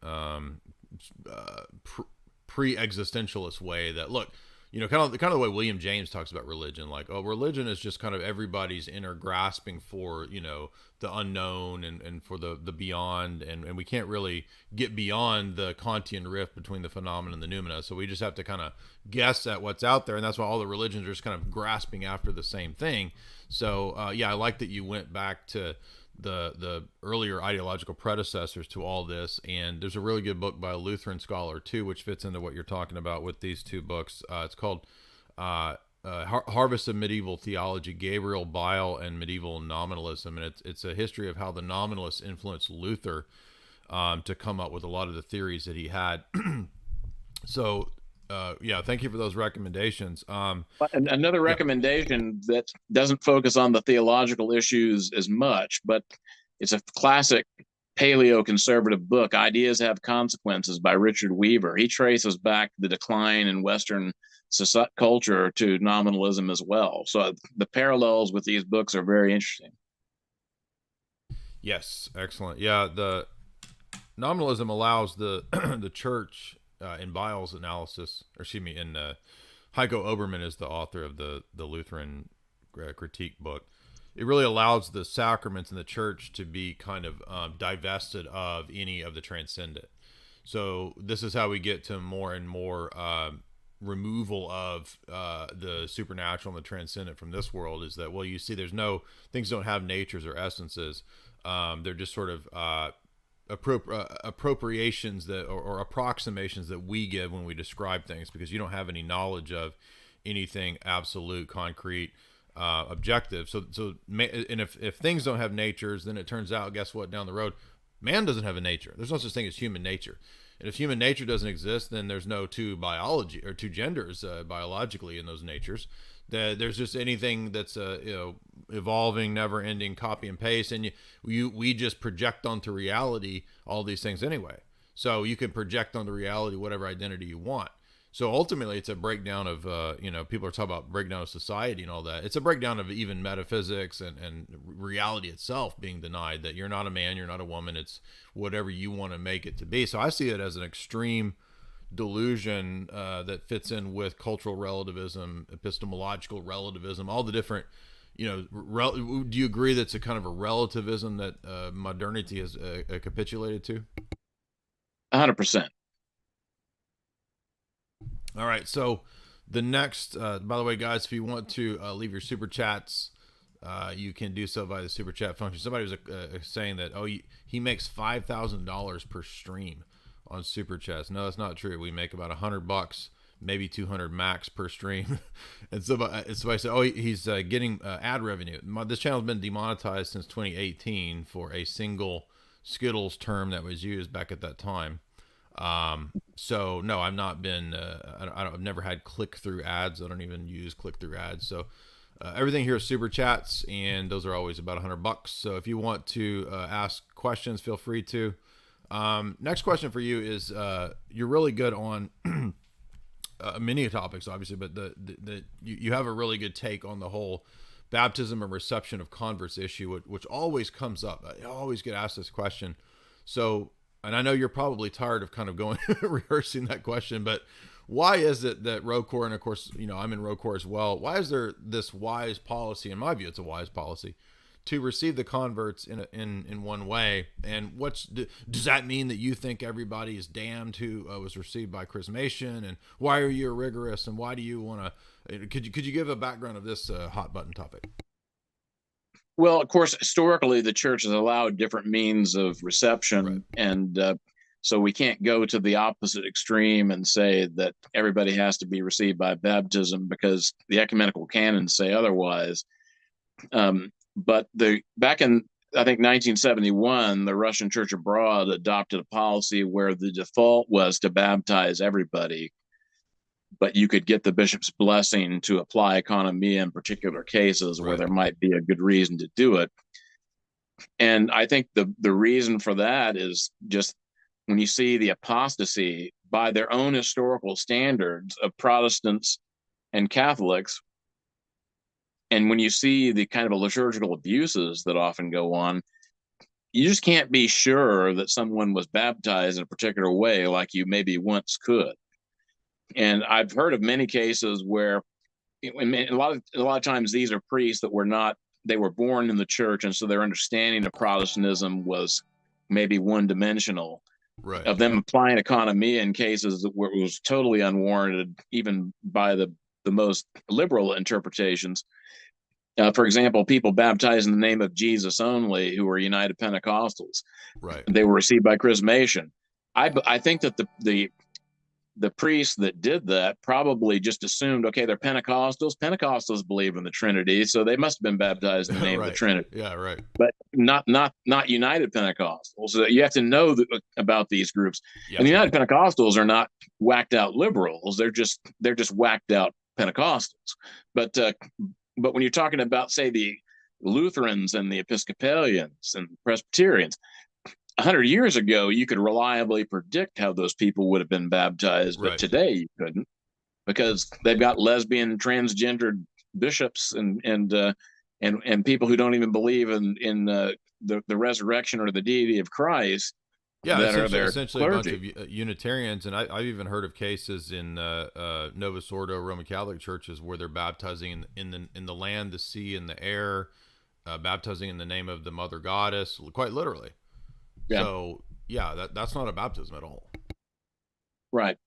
pre-existentialist way, that look, kind of the way William James talks about religion, like, oh, religion is just kind of everybody's inner grasping for the unknown and for the beyond, and we can't really get beyond the Kantian rift between the phenomena and the noumena, so we just have to kind of guess at what's out there, and that's why all the religions are just kind of grasping after the same thing. So yeah, I like that you went back to the earlier ideological predecessors to all this. And there's a really good book by a Lutheran scholar too, which fits into what you're talking about with these two books. It's called Harvest of Medieval Theology, Gabriel Bile and Medieval Nominalism. And it's a history of how the nominalists influenced Luther to come up with a lot of the theories that he had. So yeah, thank you for those recommendations. Another recommendation that doesn't focus on the theological issues as much, but it's a classic paleo-conservative book, Ideas Have Consequences, by Richard Weaver. He traces back the decline in Western culture to nominalism as well. So the parallels with these books are very interesting. Yes, excellent. Yeah, the nominalism allows the the church, in Bile's analysis, or excuse me, in Heiko Oberman is the author of the Lutheran critique book. It really allows the sacraments in the church to be kind of divested of any of the transcendent. So this is how we get to more and more removal of the supernatural and the transcendent from this world. Is that, well, you see, things don't have natures or essences. They're just sort of appropriations that or approximations that we give when we describe things, because you don't have any knowledge of anything absolute, concrete, objective. So and if things don't have natures, then it turns out, guess what, down the road, man doesn't have a nature. There's no such thing as human nature. And if human nature doesn't exist, then there's no two biology or two genders biologically in those natures. There's just anything that's evolving, never-ending copy and paste, and we just project onto reality all these things anyway. So you can project onto reality whatever identity you want. So ultimately, it's a breakdown of people are talking about breakdown of society and all that. It's a breakdown of even metaphysics and reality itself being denied. That you're not a man, you're not a woman. It's whatever you want to make it to be. So I see it as an extreme delusion that fits in with cultural relativism, epistemological relativism, all the different, do you agree that's a kind of a relativism that modernity has capitulated to? 100%. All right. So the next, by the way, guys, if you want to leave your super chats, you can do so via the super chat function. Somebody was saying that, he makes $5,000 per stream on super chats. No, that's not true. We make about $100, maybe 200 max per stream. And somebody said, he's getting ad revenue. This channel's been demonetized since 2018 for a single Skittles term that was used back at that time. So no, I've not been, I've never had click-through ads. I don't even use click-through ads. So everything here is super chats, and those are always about $100. So if you want to ask questions, feel free to. Next question for you is, you're really good on many topics, obviously, but you have a really good take on the whole baptism and reception of converts issue, which always comes up. I always get asked this question. So, and I know you're probably tired of kind of going rehearsing that question, but why is it that ROCOR, and of course, I'm in ROCOR as well, why is there this wise policy, in my view, it's a wise policy, to receive the converts in one way? And does that mean that you think everybody is damned who was received by chrismation? And why are you rigorous? And why do you want to? Could you give a background of this hot button topic? Well, of course, historically, the church has allowed different means of reception, Right. and so we can't go to the opposite extreme and say that everybody has to be received by baptism, because the ecumenical canons say otherwise. But back in, I think, 1971, the Russian Church abroad adopted a policy where the default was to baptize everybody, but you could get the bishop's blessing to apply economia in particular cases where there might be a good reason to do it. And I think the reason for that is just when you see the apostasy by their own historical standards of Protestants and Catholics, and when you see the kind of liturgical abuses that often go on, you just can't be sure that someone was baptized in a particular way like you maybe once could. And I've heard of many cases where a lot of times these are priests that they were born in the church, and so their understanding of Protestantism was maybe one-dimensional. Right. Of them applying economia in cases where it was totally unwarranted, even by the most liberal interpretations. For example, people baptized in the name of Jesus only who were United Pentecostals. Right. They were received by chrismation. I think that the priests that did that probably just assumed, okay, they're Pentecostals. Pentecostals believe in the Trinity, so they must have been baptized in the name Right. of the Trinity. Yeah, right. But not United Pentecostals. So you have to know about these groups. Yeah. And the United Pentecostals are not whacked out liberals. They're just whacked out Pentecostals. But when you're talking about, say, the Lutherans and the Episcopalians and Presbyterians, 100 years ago, you could reliably predict how those people would have been baptized, but today you couldn't, because they've got lesbian, transgendered bishops and people who don't even believe in the resurrection or the deity of Christ. Yeah, essentially clergy. A bunch of Unitarians, and I've even heard of cases in Novus Ordo Roman Catholic churches where they're baptizing in the land, the sea, and the air, baptizing in the name of the Mother Goddess, quite literally. Yeah. So yeah, that's not a baptism at all. Right.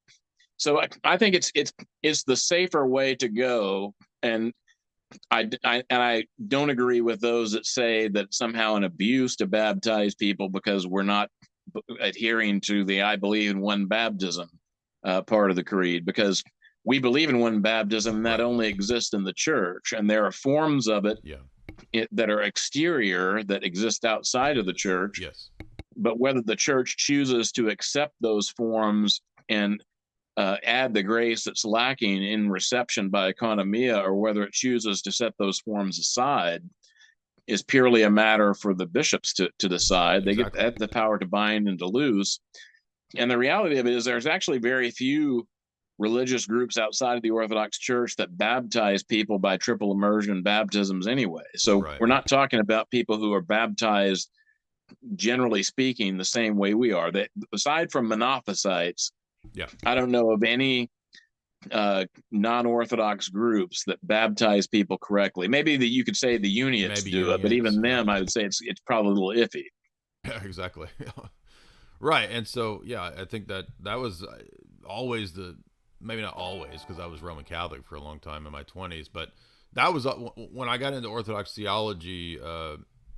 So I think it's the safer way to go, and I don't agree with those that say that somehow an abuse to baptize people because we're not adhering to the I believe in one baptism part of the creed, because we believe in one baptism, and that only exists in the church, and there are forms of it, that are exterior that exist outside of the church. Yes. But whether the church chooses to accept those forms and add the grace that's lacking in reception by economia, or whether it chooses to set those forms aside, is purely a matter for the bishops to decide. They get the power to bind and to loose. And the reality of it is there's actually very few religious groups outside of the Orthodox Church that baptize people by triple immersion baptisms anyway. So we're not talking about people who are baptized, generally speaking, the same way we are. That aside from monophysites, I don't know of any non-Orthodox groups that baptize people correctly. Maybe you could say the Uniates do it, but even them, I would say it's probably a little iffy. Yeah, exactly. Right. And so, yeah, I think that was always maybe not always, because I was Roman Catholic for a long time in my 20s, but that was when I got into Orthodox theology,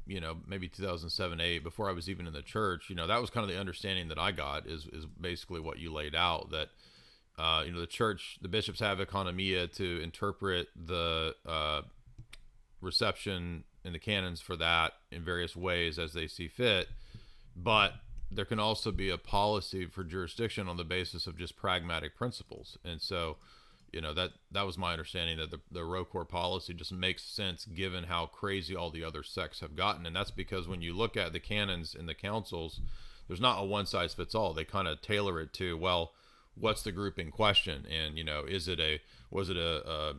maybe 2007, 8, before I was even in the church, that was kind of the understanding that I got is basically what you laid out, that, the church, the bishops have economia to interpret the reception and the canons for that in various ways as they see fit. But there can also be a policy for jurisdiction on the basis of just pragmatic principles. And so, that was my understanding, that the ROCOR policy just makes sense given how crazy all the other sects have gotten. And that's because when you look at the canons in the councils, there's not a one size fits all. They kind of tailor it to, well, what's the group in question, and was it a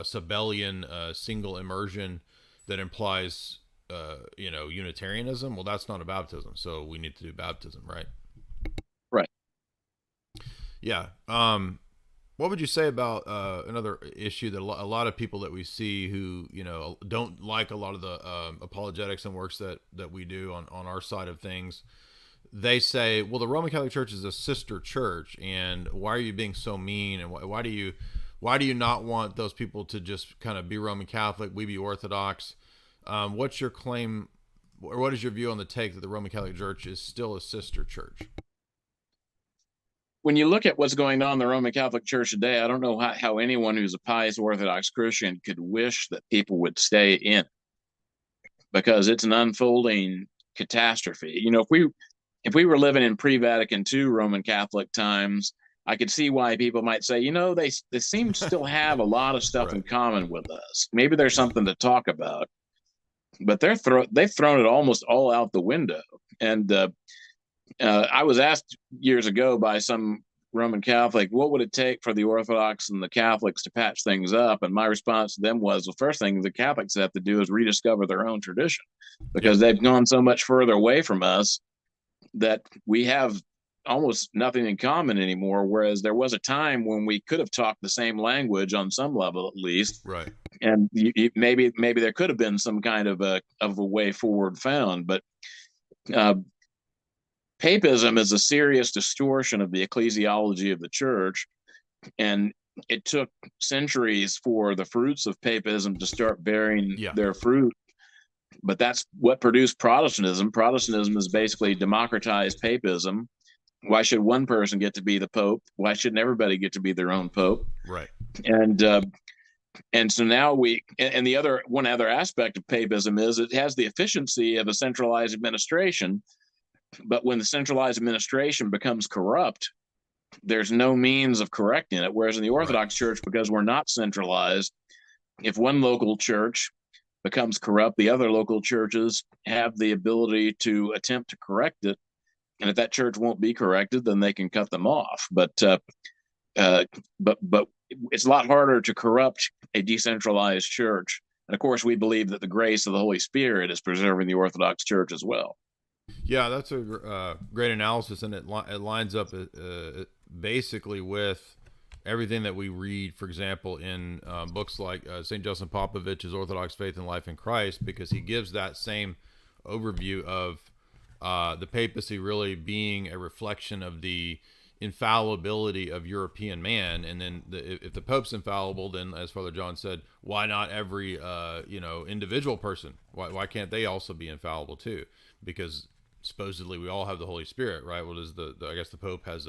Sabellian single immersion that implies Unitarianism? Well, that's not a baptism, so we need to do baptism, right? Right. Yeah. What would you say about another issue that a lot of people that we see who don't like a lot of the apologetics and works that we do on our side of things? They say, well, the Roman Catholic Church is a sister church, and why are you being so mean? And why do you not want those people to just kind of be Roman Catholic, we be Orthodox? What's your claim, or what is your view on the take that the Roman Catholic Church is still a sister church? When you look at what's going on in the Roman Catholic Church today, I don't know how anyone who's a pious Orthodox Christian could wish that people would stay in, because it's an unfolding catastrophe. If we were living in pre-Vatican II Roman Catholic times, I could see why people might say, they seem to still have a lot of stuff Right. in common with us. Maybe there's something to talk about, but they've thrown it almost all out the window. And I was asked years ago by some Roman Catholic, what would it take for the Orthodox and the Catholics to patch things up? And my response to them was, the first thing the Catholics have to do is rediscover their own tradition, because they've gone so much further away from us that we have almost nothing in common anymore. Whereas there was a time when we could have talked the same language on some level, at least. Right. And maybe there could have been some kind of a way forward found. But papism is a serious distortion of the ecclesiology of the church, and it took centuries for the fruits of papism to start bearing their fruit. But that's what produced Protestantism. Protestantism is basically democratized papism. Why should one person get to be the pope? Why shouldn't everybody get to be their own pope? Right. And so now one other aspect of papism is it has the efficiency of a centralized administration. But when the centralized administration becomes corrupt, there's no means of correcting it. Whereas in the Orthodox Church, because we're not centralized, if one local church becomes corrupt, the other local churches have the ability to attempt to correct it. And if that church won't be corrected, then they can cut them off. But it's a lot harder to corrupt a decentralized church. And of course, we believe that the grace of the Holy Spirit is preserving the Orthodox Church as well. Yeah, that's a great analysis, and it lines up basically with everything that we read, for example, in books like St. Justin Popovich's Orthodox Faith and Life in Christ, because he gives that same overview of the papacy really being a reflection of the infallibility of European man. And then if the Pope's infallible, then as Father John said, why not every individual person? Why can't they also be infallible too? Because supposedly we all have the Holy Spirit, right? What is I guess the Pope has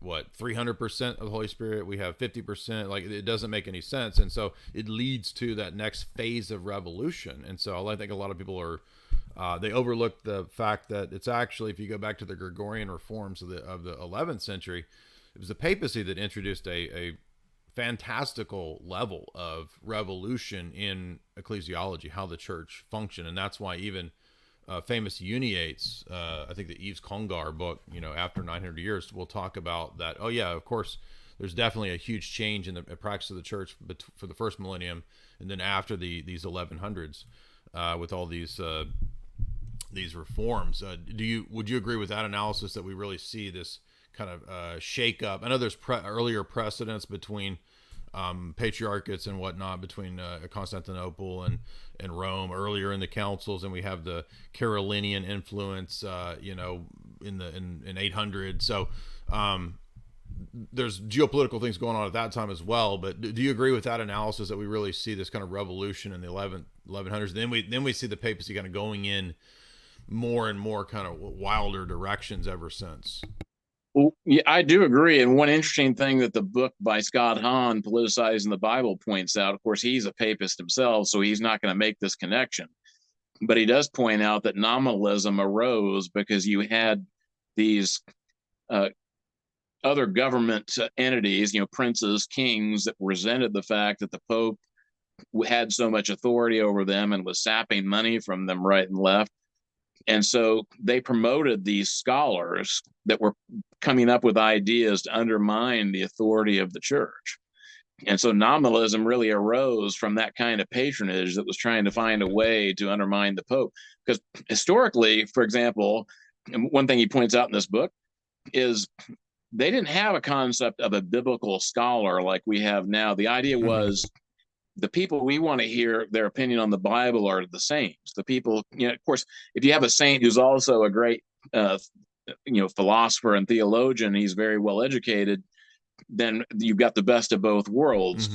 300% of the Holy Spirit, we have 50%. Like, it doesn't make any sense. And so it leads to that next phase of revolution. And so I think a lot of people are they overlook the fact that it's actually, if you go back to the Gregorian reforms of the 11th century, it was the papacy that introduced a fantastical level of revolution in ecclesiology, how the church functioned. And that's why even famous Uniates, I think the Yves Congar book, after 900 years, will talk about that. Oh yeah, of course, there's definitely a huge change in the practice of the church for the first millennium, and then after these 1100s, with all these reforms. Would you agree with that analysis, that we really see this kind of shake up? I know there's earlier precedents between patriarchates and whatnot, between Constantinople and Rome earlier in the councils, and we have the Carolinian influence, in 800. So there's geopolitical things going on at that time as well. But do you agree with that analysis, that we really see this kind of revolution in the 1100s? Then we see the papacy kind of going in more and more kind of wilder directions ever since. Well, yeah, I do agree. And one interesting thing that the book by Scott Hahn, Politicizing the Bible, points out, of course, he's a papist himself, so he's not going to make this connection. But he does point out that nominalism arose because you had these other government entities, princes, kings, that resented the fact that the Pope had so much authority over them and was sapping money from them right and left. And so they promoted these scholars that were coming up with ideas to undermine the authority of the church. And so nominalism really arose from that kind of patronage that was trying to find a way to undermine the Pope. Because historically, for example, one thing he points out in this book is they didn't have a concept of a biblical scholar like we have now. The idea was the people we want to hear their opinion on the Bible are the saints. The people, of course, if you have a saint who's also a great, philosopher and theologian, he's very well educated, then you've got the best of both worlds.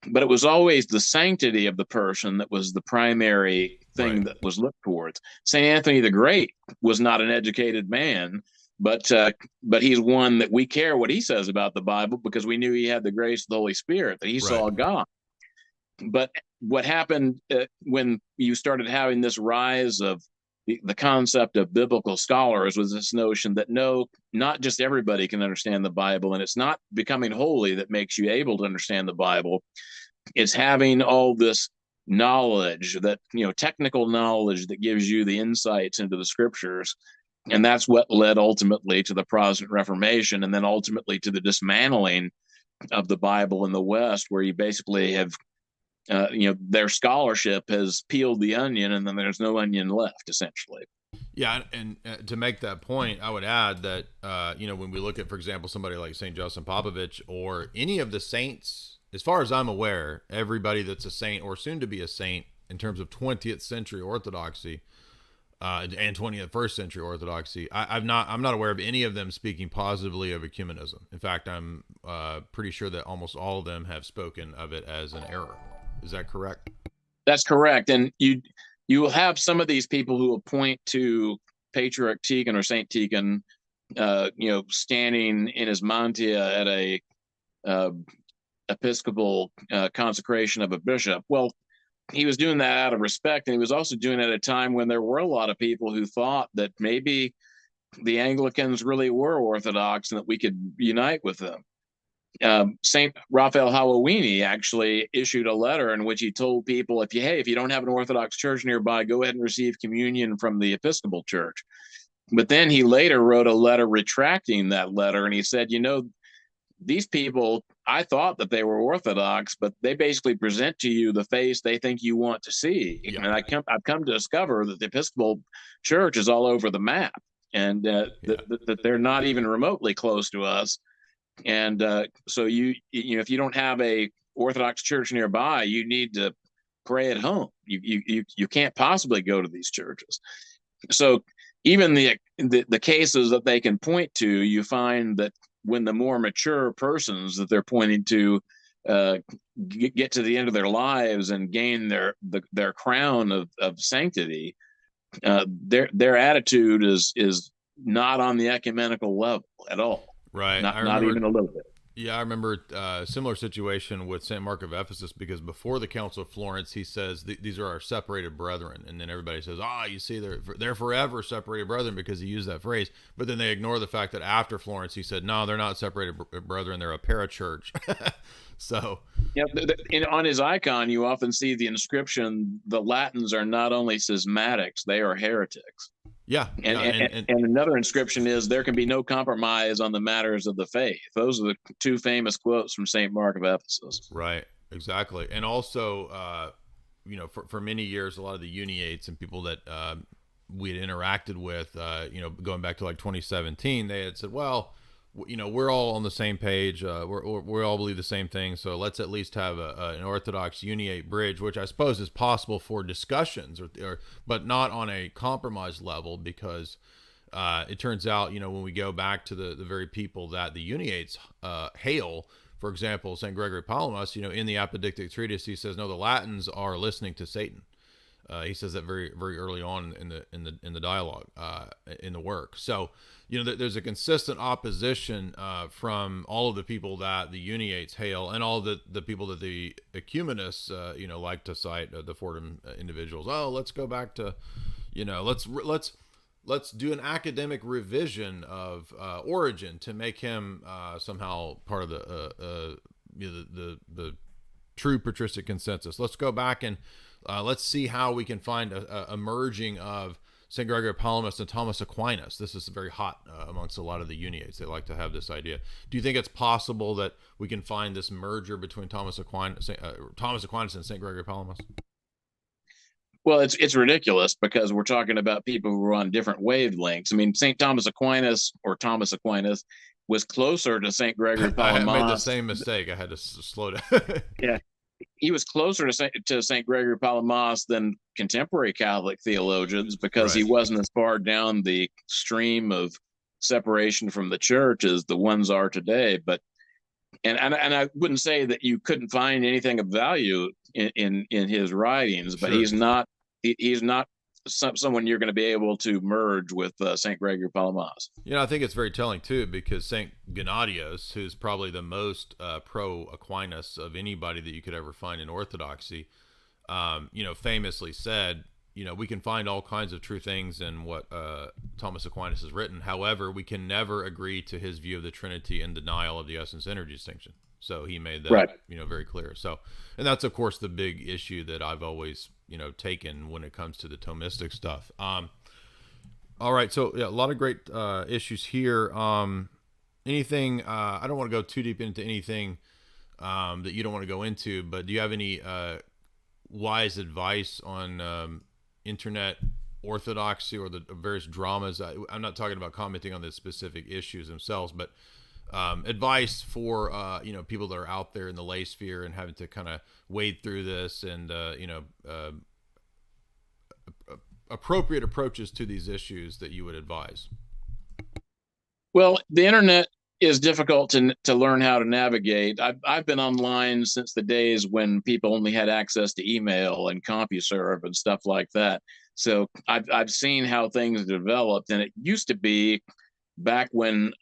But it was always the sanctity of the person that was the primary thing that was looked towards. St. Anthony the Great was not an educated man, but he's one that we care what he says about the Bible because we knew he had the grace of the Holy Spirit, that he saw God. But what happened when you started having this rise of the concept of biblical scholars was this notion that no, not just everybody can understand the Bible, and it's not becoming holy that makes you able to understand the Bible. It's having all this knowledge, that technical knowledge that gives you the insights into the scriptures. And that's what led ultimately to the Protestant Reformation, and then ultimately to the dismantling of the Bible in the West, where you basically have their scholarship has peeled the onion, and then there's no onion left, essentially. Yeah, and to make that point, I would add that when we look at, for example, somebody like Saint Justin Popovich or any of the saints, as far as I'm aware, everybody that's a saint or soon to be a saint in terms of 20th century Orthodoxy and 21st century Orthodoxy, I'm not aware of any of them speaking positively of ecumenism. In fact, I'm pretty sure that almost all of them have spoken of it as an error. Is that correct? That's correct. And you will have some of these people who will point to Patriarch Tikhon or Saint Tikhon, standing in his mantia at a episcopal consecration of a bishop. Well, he was doing that out of respect, and he was also doing it at a time when there were a lot of people who thought that maybe the Anglicans really were Orthodox and that we could unite with them. Saint Raphael Hallowini actually issued a letter in which he told people, if you don't have an Orthodox church nearby, go ahead and receive communion from the Episcopal Church. But then he later wrote a letter retracting that letter, and he said, these people, I thought that they were Orthodox, but they basically present to you the face they think you want to see. Yeah. And I've come to discover that the Episcopal Church is all over the map, and that they're not even remotely close to us. And so if you don't have a Orthodox church nearby, you need to pray at home. You can't possibly go to these churches. So even the cases that they can point to, you find that when the more mature persons that they're pointing to get to the end of their lives and gain their crown of sanctity, their attitude is not on the ecumenical level at all. Right. Not even a little bit. Yeah, I remember a similar situation with St. Mark of Ephesus, because before the Council of Florence, he says, these are our separated brethren. And then everybody says, you see, they're forever separated brethren, because he used that phrase. But then they ignore the fact that after Florence, he said, no, they're not separated brethren. They're a parachurch. So, on his icon, you often see the inscription, the Latins are not only schismatics, they are heretics. Yeah. And another inscription is, there can be no compromise on the matters of the faith. Those are the two famous quotes from St. Mark of Ephesus. Right, exactly. And also, for many years, a lot of the Uniates and people that we had interacted with, going back to like 2017, they had said, well, we're all on the same page. We all believe the same thing. So let's at least have an Orthodox Uniate bridge, which I suppose is possible for discussions, but not on a compromise level, because it turns out, when we go back to the very people that the Uniates hail, for example, St. Gregory Palamas, in the Apodictic Treatise, he says, no, the Latins are listening to Satan. He says that very, very early on in the dialogue, in the work. So, there's a consistent opposition from all of the people that the Uniates hail, and all the people that the ecumenists, like to cite, the Fordham individuals. Oh, let's go back to, let's do an academic revision of Origen to make him somehow part of the true patristic consensus. Let's go back and let's see how we can find a merging of St. Gregory of Palamas and Thomas Aquinas. This is very hot amongst a lot of the Uniates. They like to have this idea. Do you think it's possible that we can find this merger between Thomas Aquinas and St. Gregory of Palamas? Well, it's ridiculous because we're talking about people who are on different wavelengths. I mean, St. Thomas Aquinas, or Thomas Aquinas, was closer to St. Gregory of Palamas. I made the same mistake. I had to slow down. Yeah, he was closer to St. Gregory of Palamas than contemporary Catholic theologians, because he wasn't as far down the stream of separation from the church as the ones are today. But and I wouldn't say that you couldn't find anything of value in his writings, but he's not someone you're going to be able to merge with St. Gregory of Palamas. You know, I think it's very telling too, because St. Gennadios, who's probably the most pro Aquinas of anybody that you could ever find in Orthodoxy, famously said, we can find all kinds of true things in what Thomas Aquinas has written. However, we can never agree to his view of the Trinity and denial of the essence-energy distinction. So he made that, very clear. So, and that's of course the big issue that I've always, taken when it comes to the Thomistic stuff. All right. So yeah, a lot of great issues here. Anything, I don't want to go too deep into anything that you don't want to go into, but do you have any wise advice on internet orthodoxy or the various dramas? I'm not talking about commenting on the specific issues themselves, but advice for people that are out there in the lay sphere and having to kind of wade through this, and appropriate approaches to these issues that you would advise. Well, the internet is difficult to learn how to navigate. I've been online since the days when people only had access to email and CompuServe and stuff like that. So I've seen how things developed, and it used to be back when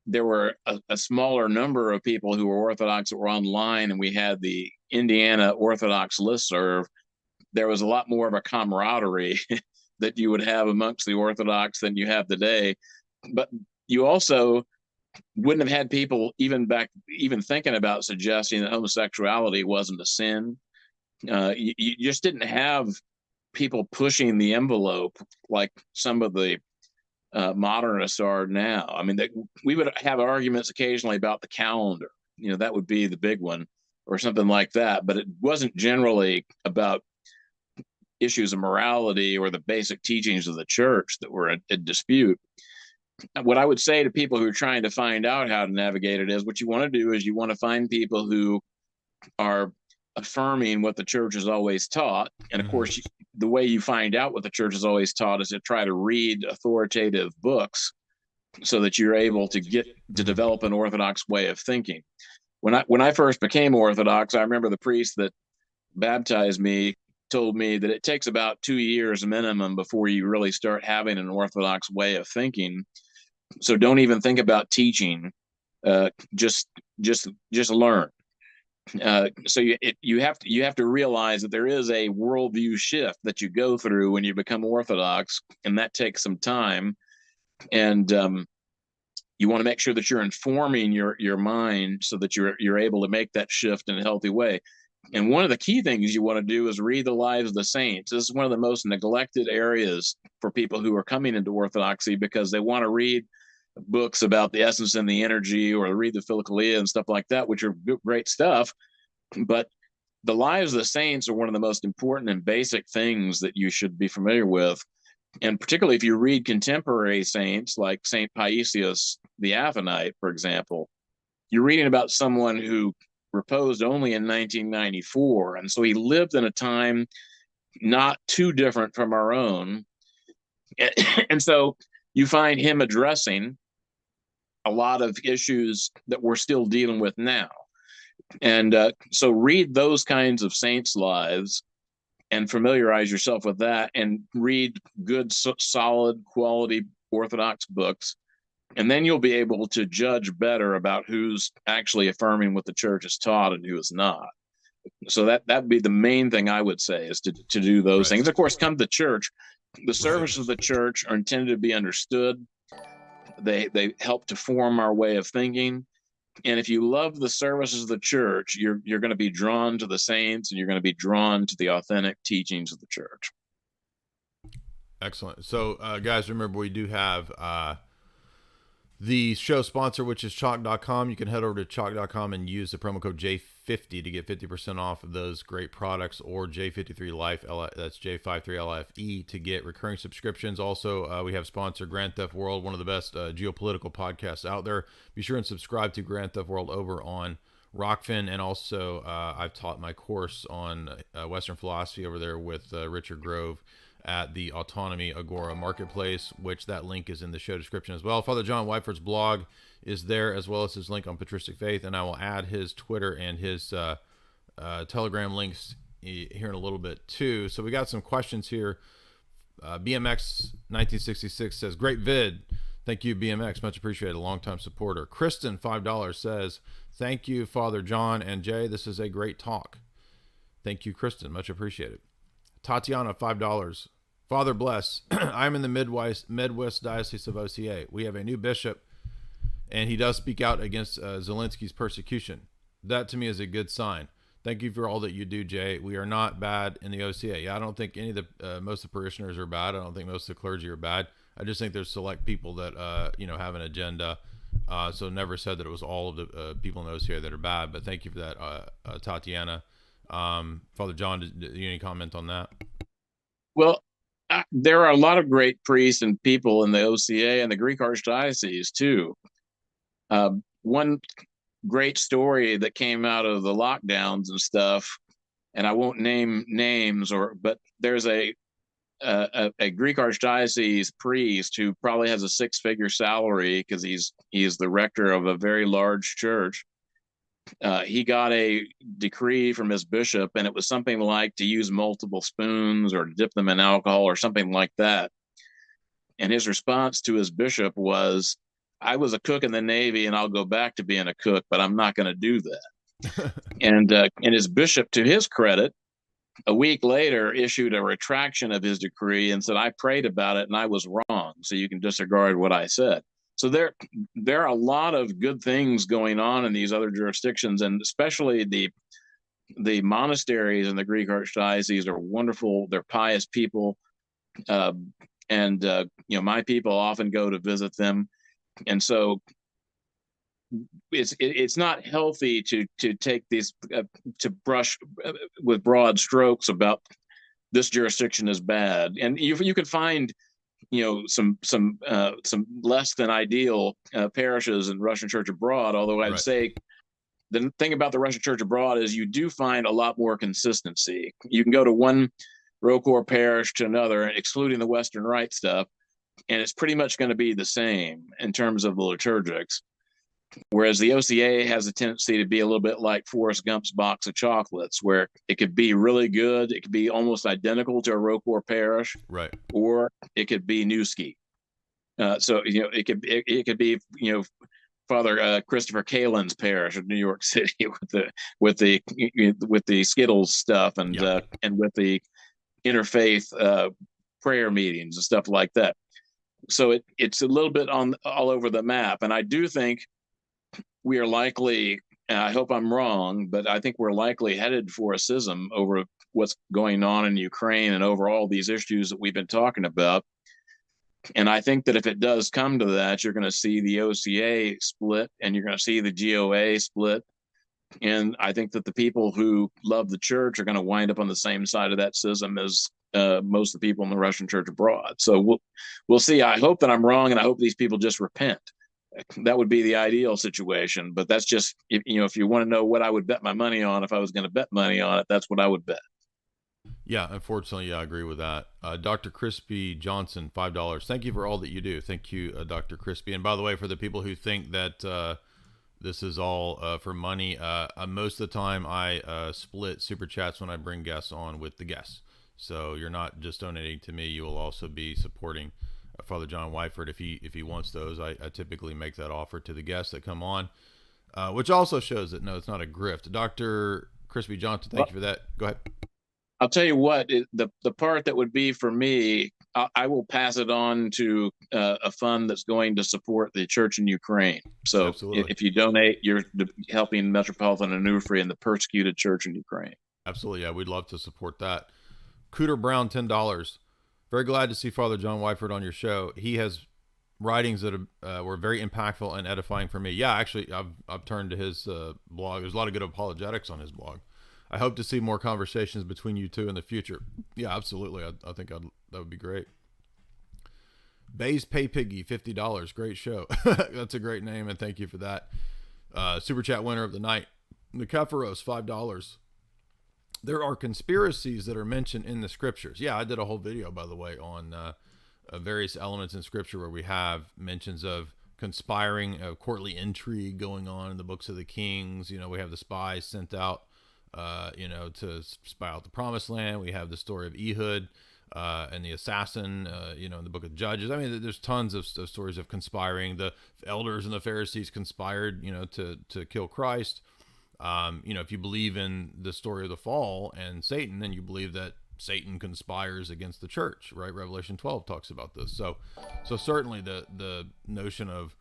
there were a smaller number of people who were Orthodox that were online, and we had the Indiana Orthodox listserv. There was a lot more of a camaraderie that you would have amongst the Orthodox than you have today. But you also wouldn't have had people even thinking about suggesting that homosexuality wasn't a sin. You just didn't have people pushing the envelope like some of the modernists are now. I mean, we would have arguments occasionally about the calendar. That would be the big one, or something like that. But it wasn't generally about issues of morality or the basic teachings of the church that were at dispute. What I would say to people who are trying to find out how to navigate it is, what you want to do is you want to find people who are affirming what the church has always taught. And of course, the way you find out what the church has always taught is to try to read authoritative books so that you're able to develop an Orthodox way of thinking. When I first became Orthodox, I remember the priest that baptized me told me that it takes about 2 years minimum before you really start having an Orthodox way of thinking. So don't even think about teaching. Just learn. So you have to realize that there is a worldview shift that you go through when you become Orthodox, and that takes some time. And you want to make sure that you're informing your mind so that you're able to make that shift in a healthy way. And one of the key things you want to do is read the lives of the saints. This is one of the most neglected areas for people who are coming into Orthodoxy, because they want to read books about the essence and the energy, or read the Philokalia and stuff like that, which are great stuff. But the lives of the saints are one of the most important and basic things that you should be familiar with. And particularly if you read contemporary saints like St. Paisius the Athonite, for example, you're reading about someone who reposed only in 1994. And so he lived in a time not too different from our own. And so you find him addressing a lot of issues that we're still dealing with now. And so read those kinds of saints' lives and familiarize yourself with that, and read good, solid, quality Orthodox books. And then you'll be able to judge better about who's actually affirming what the church has taught and who is not. So that'd be the main thing I would say, is to do those things. Of course, come to church. The services of the church are intended to be understood. They help to form our way of thinking. And if you love the services of the church, you're going to be drawn to the saints, and you're going to be drawn to the authentic teachings of the church. Excellent. So, guys, remember we do have the show sponsor, which is chalk.com. You can head over to chalk.com and use the promo code J50 to get 50% off of those great products, or J53Life, that's J53LFE, to get recurring subscriptions. Also, we have sponsor Grand Theft World, one of the best geopolitical podcasts out there. Be sure and subscribe to Grand Theft World over on Rockfin. And also, I've taught my course on Western philosophy over there with Richard Grove at the Autonomy Agora Marketplace, which that link is in the show description as well. Father John Whiteford's blog is there, as well as his link on patristic faith, and I will add his Twitter and his Telegram links here in a little bit too. So we got some questions here. BMX 1966 says, great vid. Thank you, BMX. Much appreciated. Longtime supporter. Kristen, $5, says, thank you, Father John and Jay. This is a great talk. Thank you, Kristen. Much appreciated. Tatiana, $5. Father bless. I'm in the Midwest Diocese of OCA. We have a new bishop, and he does speak out against Zelensky's persecution. That to me is a good sign. Thank you for all that you do, Jay. We are not bad in the OCA. Yeah, I don't think any of the most of the parishioners are bad. I don't think most of the clergy are bad. I just think there's select people that have an agenda. So never said that it was all of the people in the OCA that are bad. But thank you for that, Tatiana. Father John, did you any comment on that? Well, there are a lot of great priests and people in the OCA and the Greek Archdiocese too. One great story that came out of the lockdowns and stuff, and I won't name names, but there's a Greek Archdiocese priest who probably has a six-figure salary because he's the rector of a very large church. He got a decree from his bishop, and it was something like to use multiple spoons or dip them in alcohol or something like that. And his response to his bishop was, I was a cook in the Navy and I'll go back to being a cook, but I'm not going to do that. And his bishop, to his credit, a week later issued a retraction of his decree and said, I prayed about it and I was wrong, so you can disregard what I said. So there are a lot of good things going on in these other jurisdictions, and especially the monasteries in the Greek Archdiocese are wonderful. They're pious people, and my people often go to visit them, and so it's not healthy to take these to brush with broad strokes about this jurisdiction is bad, and you can find some less than ideal parishes in Russian Church abroad. Although I'd say the thing about the Russian Church abroad is you do find a lot more consistency. You can go to one ROCOR parish to another, excluding the Western Rite stuff, and it's pretty much going to be the same in terms of the liturgics. Whereas the OCA has a tendency to be a little bit like Forrest Gump's box of chocolates, where it could be really good, it could be almost identical to a ROCOR parish, right? Or it could be New Ski. So it could be Father Christopher Kalin's parish of New York City with the Skittles stuff and with the interfaith prayer meetings and stuff like that. So it's a little bit all over the map, and I do think we are likely, and I hope I'm wrong, but I think we're likely headed for a schism over what's going on in Ukraine and over all these issues that we've been talking about. And I think that if it does come to that, you're going to see the OCA split and you're going to see the GOA split. And I think that the people who love the church are going to wind up on the same side of that schism as most of the people in the Russian church abroad. So we'll see. I hope that I'm wrong, and I hope these people just repent. That would be the ideal situation, but that's just, if you want to know what I would bet my money on, if I was going to bet money on it, that's what I would bet. Yeah, unfortunately, I agree with that. Dr. Crispy Johnson, $5. Thank you for all that you do. Thank you, Dr. Crispy. And by the way, for the people who think that this is all for money, most of the time I split super chats when I bring guests on with the guests. So you're not just donating to me, you will also be supporting Father John Whiteford if he wants those. I typically make that offer to the guests that come on, which also shows that no, it's not a grift. Dr. Crispy Johnson, thank you for that. Go ahead. I'll tell you what, the part that would be for me, I will pass it on to a fund that's going to support the church in Ukraine. So absolutely. If you donate, you're helping Metropolitan Onufriy and the persecuted church in Ukraine. Absolutely. Yeah, we'd love to support that. Cooter Brown, $10. Very glad to see Father John Whiteford on your show. He has writings that were very impactful and edifying for me. Yeah, actually, I've turned to his blog. There's a lot of good apologetics on his blog. I hope to see more conversations between you two in the future. Yeah, absolutely. I think that would be great. Bay's Pay Piggy, $50. Great show. That's a great name, and thank you for that. Super Chat winner of the night, Nicephorus, $5. There are conspiracies that are mentioned in the scriptures. Yeah, I did a whole video, by the way, on various elements in scripture where we have mentions of conspiring, courtly intrigue going on in the books of the Kings. We have the spies sent out, to spy out the promised land. We have the story of Ehud and the assassin, in the book of Judges. I mean, there's tons of stories of conspiring. The elders and the Pharisees conspired, to kill Christ. If you believe in the story of the fall and Satan, then you believe that Satan conspires against the church, right? Revelation 12 talks about this. So certainly the notion of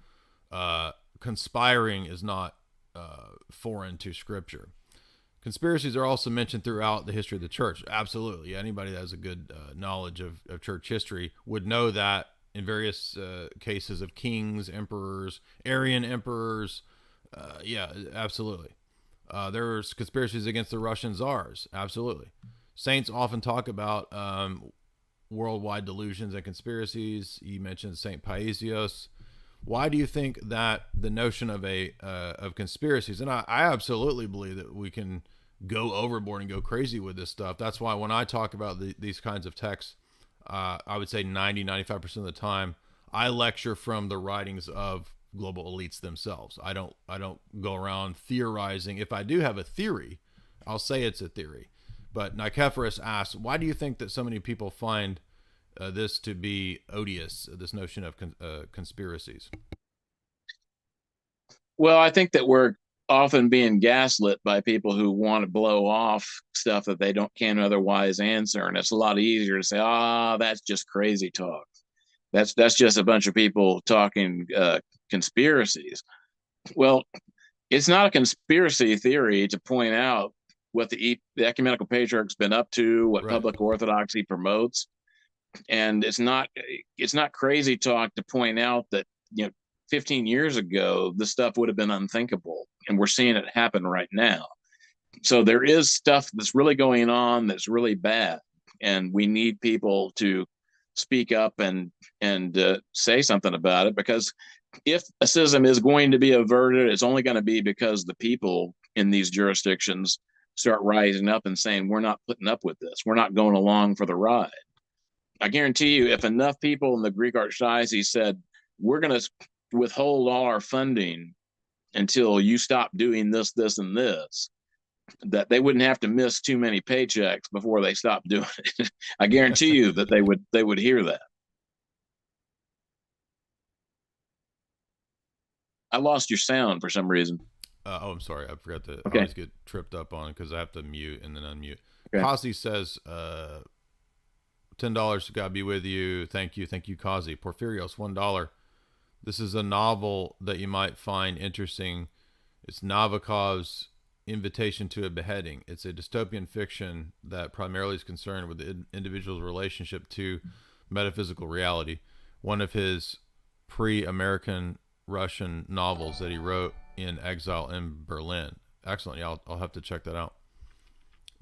conspiring is not foreign to Scripture. Conspiracies are also mentioned throughout the history of the church. Absolutely. Anybody that has a good knowledge of church history would know that in various cases of kings, emperors, Arian emperors. Yeah, absolutely. There's conspiracies against the Russian czars. Absolutely. Saints often talk about worldwide delusions and conspiracies. You mentioned Saint Paisios. Why do you think that the notion of conspiracies, and I absolutely believe that we can go overboard and go crazy with this stuff. That's why when I talk about these kinds of texts, I would say 95% of the time, I lecture from the writings of global elites themselves. I don't go around theorizing. If I do have a theory, I'll say it's a theory. But Nicephorus asks, why do you think that so many people find this to be odious, this notion of conspiracies? Well, I think that we're often being gaslit by people who want to blow off stuff that they can't otherwise answer, and it's a lot easier to say, that's just crazy talk. That's just a bunch of people talking conspiracies. Well, it's not a conspiracy theory to point out what the ecumenical patriarch's been up to, what public orthodoxy promotes, and it's not crazy talk to point out that 15 years ago the stuff would have been unthinkable, and we're seeing it happen right now. So there is stuff that's really going on that's really bad, and we need people to speak up and say something about it, because if a schism is going to be averted, it's only going to be because the people in these jurisdictions start rising up and saying, we're not putting up with this. We're not going along for the ride. I guarantee you, if enough people in the Greek Archdiocese said, we're going to withhold all our funding until you stop doing this, this, and this, that they wouldn't have to miss too many paychecks before they stopped doing it. I guarantee you that they would hear that. I lost your sound for some reason. I'm sorry. I forgot to Okay. always get tripped up on because I have to mute and then unmute. Okay. Kazi says, $10, God be with you. Thank you. Thank you, Kazi. Porphyrios, $1. This is a novel that you might find interesting. It's Nabokov's Invitation to a Beheading. It's a dystopian fiction that primarily is concerned with the individual's relationship to metaphysical reality. One of his pre-American Russian novels that he wrote in exile in Berlin. Excellent. Yeah, I'll have to check that out.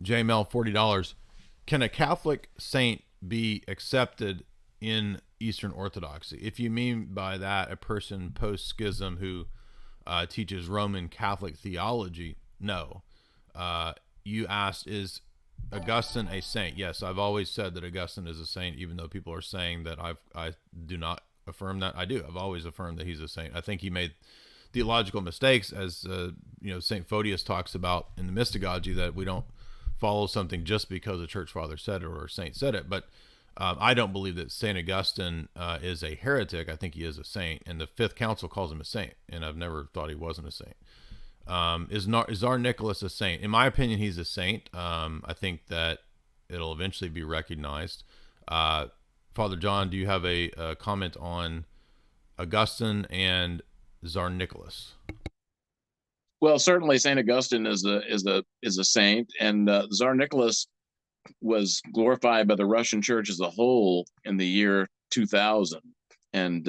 JML, $40. Can a Catholic saint be accepted in Eastern Orthodoxy? If you mean by that a person post-schism who teaches Roman Catholic theology, no. You asked, is Augustine a saint? Yes, I've always said that Augustine is a saint, even though people are saying that I do not affirm that. I do. I've always affirmed that he's a saint. I think he made theological mistakes, as Saint Photius talks about in the Mystagogy, that we don't follow something just because a church father said it or a saint said it. But I don't believe that Saint Augustine is a heretic. I think he is a saint, and the Fifth Council calls him a saint, and I've never thought he wasn't a saint. Is Tsar Nicholas a saint? In my opinion, he's a saint. I think that it'll eventually be recognized. Father John, do you have a comment on Augustine and Tsar Nicholas? Well, certainly Saint Augustine is a saint, and Tsar Nicholas was glorified by the Russian church as a whole in the year 2000. And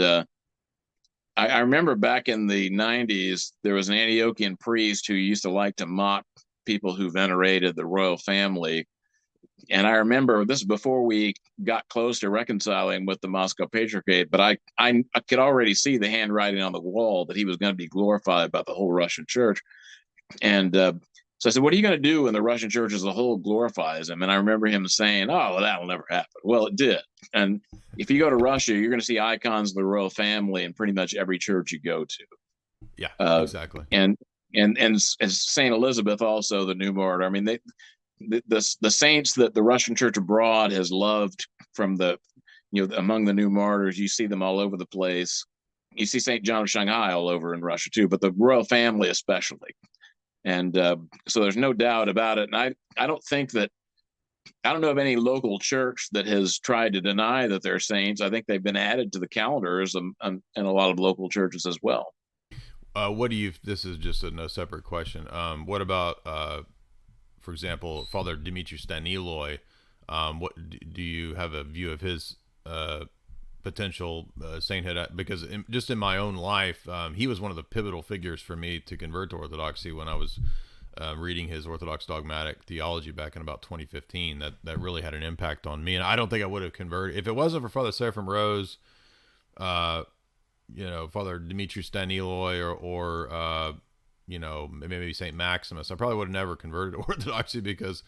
I remember back in the 90s, there was an Antiochian priest who used to like to mock people who venerated the royal family. And I remember this is before we got close to reconciling with the Moscow Patriarchate, but I could already see the handwriting on the wall that he was going to be glorified by the whole Russian church. And so I said, what are you going to do when the Russian church as a whole glorifies him? And I remember him saying, oh, well, that'll never happen. Well, it did. And if you go to Russia, you're going to see icons of the royal family in pretty much every church you go to. Yeah, exactly. And as Saint Elizabeth, also the new martyr. I mean, the saints that the Russian church abroad has loved from the, among the new martyrs, you see them all over the place. You see Saint John of Shanghai all over in Russia too, but the royal family especially. And so there's no doubt about it. And I don't know of any local church that has tried to deny that they're saints. I think they've been added to the calendars in a lot of local churches as well. This is just a separate question. What about, for example, Father Dimitri Staniloy? What do you have a view of his potential sainthood? Because just in my own life, he was one of the pivotal figures for me to convert to Orthodoxy when I was reading his Orthodox dogmatic theology back in about 2015. That really had an impact on me, and I don't think I would have converted if it wasn't for Father Seraphim Rose, Father Dimitri Staniloy, or maybe Saint Maximus. I probably would have never converted to Orthodoxy because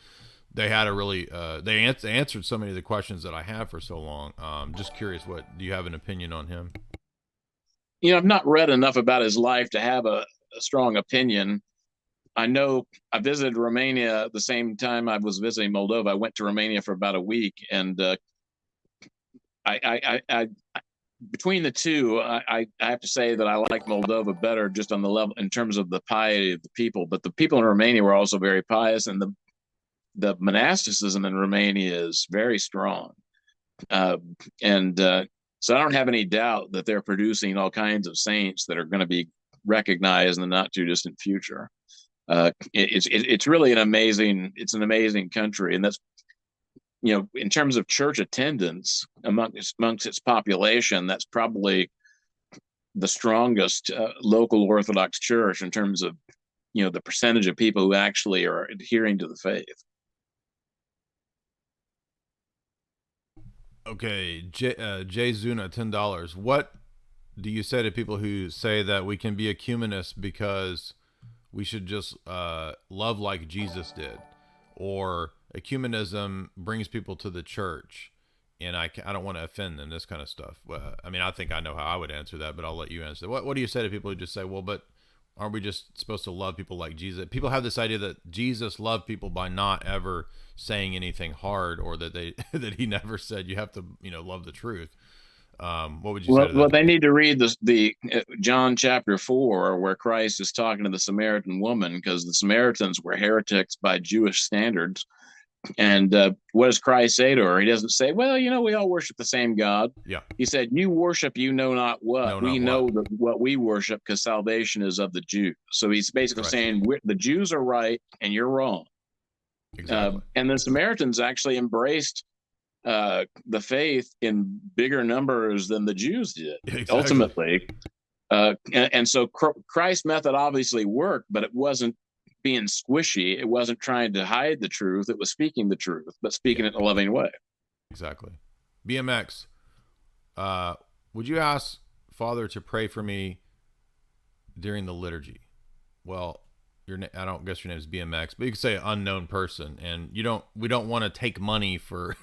they had a really they answered so many of the questions that I have for so long. Just curious, do you have an opinion on him? I've not read enough about his life to have a strong opinion. I know I visited Romania at the same time I was visiting Moldova. I went to Romania for about a week, and I between the two, I have to say that I like Moldova better, just on the level in terms of the piety of the people. But the people in Romania were also very pious, and the monasticism in Romania is very strong. So I don't have any doubt that they're producing all kinds of saints that are going to be recognized in the not too distant future. It's really an amazing country, and that's, in terms of church attendance amongst its population, that's probably the strongest local Orthodox church in terms of the percentage of people who actually are adhering to the faith. Okay, Jay Zuna, $10. What do you say to people who say that we can be ecumenists because we should just love like Jesus did, or ecumenism brings people to the church, and I don't want to offend them, this kind of stuff? Well, I mean, I think I know how I would answer that, but I'll let you answer. What do you say to people who just say, well, but aren't we just supposed to love people like Jesus? People have this idea that Jesus loved people by not ever saying anything hard, or that that he never said you have to love the truth. What would you say to that? Well, they need to read the John chapter 4, where Christ is talking to the Samaritan woman, because the Samaritans were heretics by Jewish standards. And what does Christ say to her? He doesn't say, well, we all worship the same God. Yeah. He said, you worship you know not what. We know what we worship, because salvation is of the Jews. So he's basically saying the Jews are right and you're wrong. Exactly. And the Samaritans actually embraced the faith in bigger numbers than the Jews did, ultimately. And so Christ's method obviously worked, but it wasn't being squishy. It wasn't trying to hide the truth. It was speaking the truth, but speaking it in a loving way. Exactly. BMX, would you ask Father to pray for me during the liturgy? Well, I don't guess your name is BMX, but you could say unknown person, and we don't want to take money for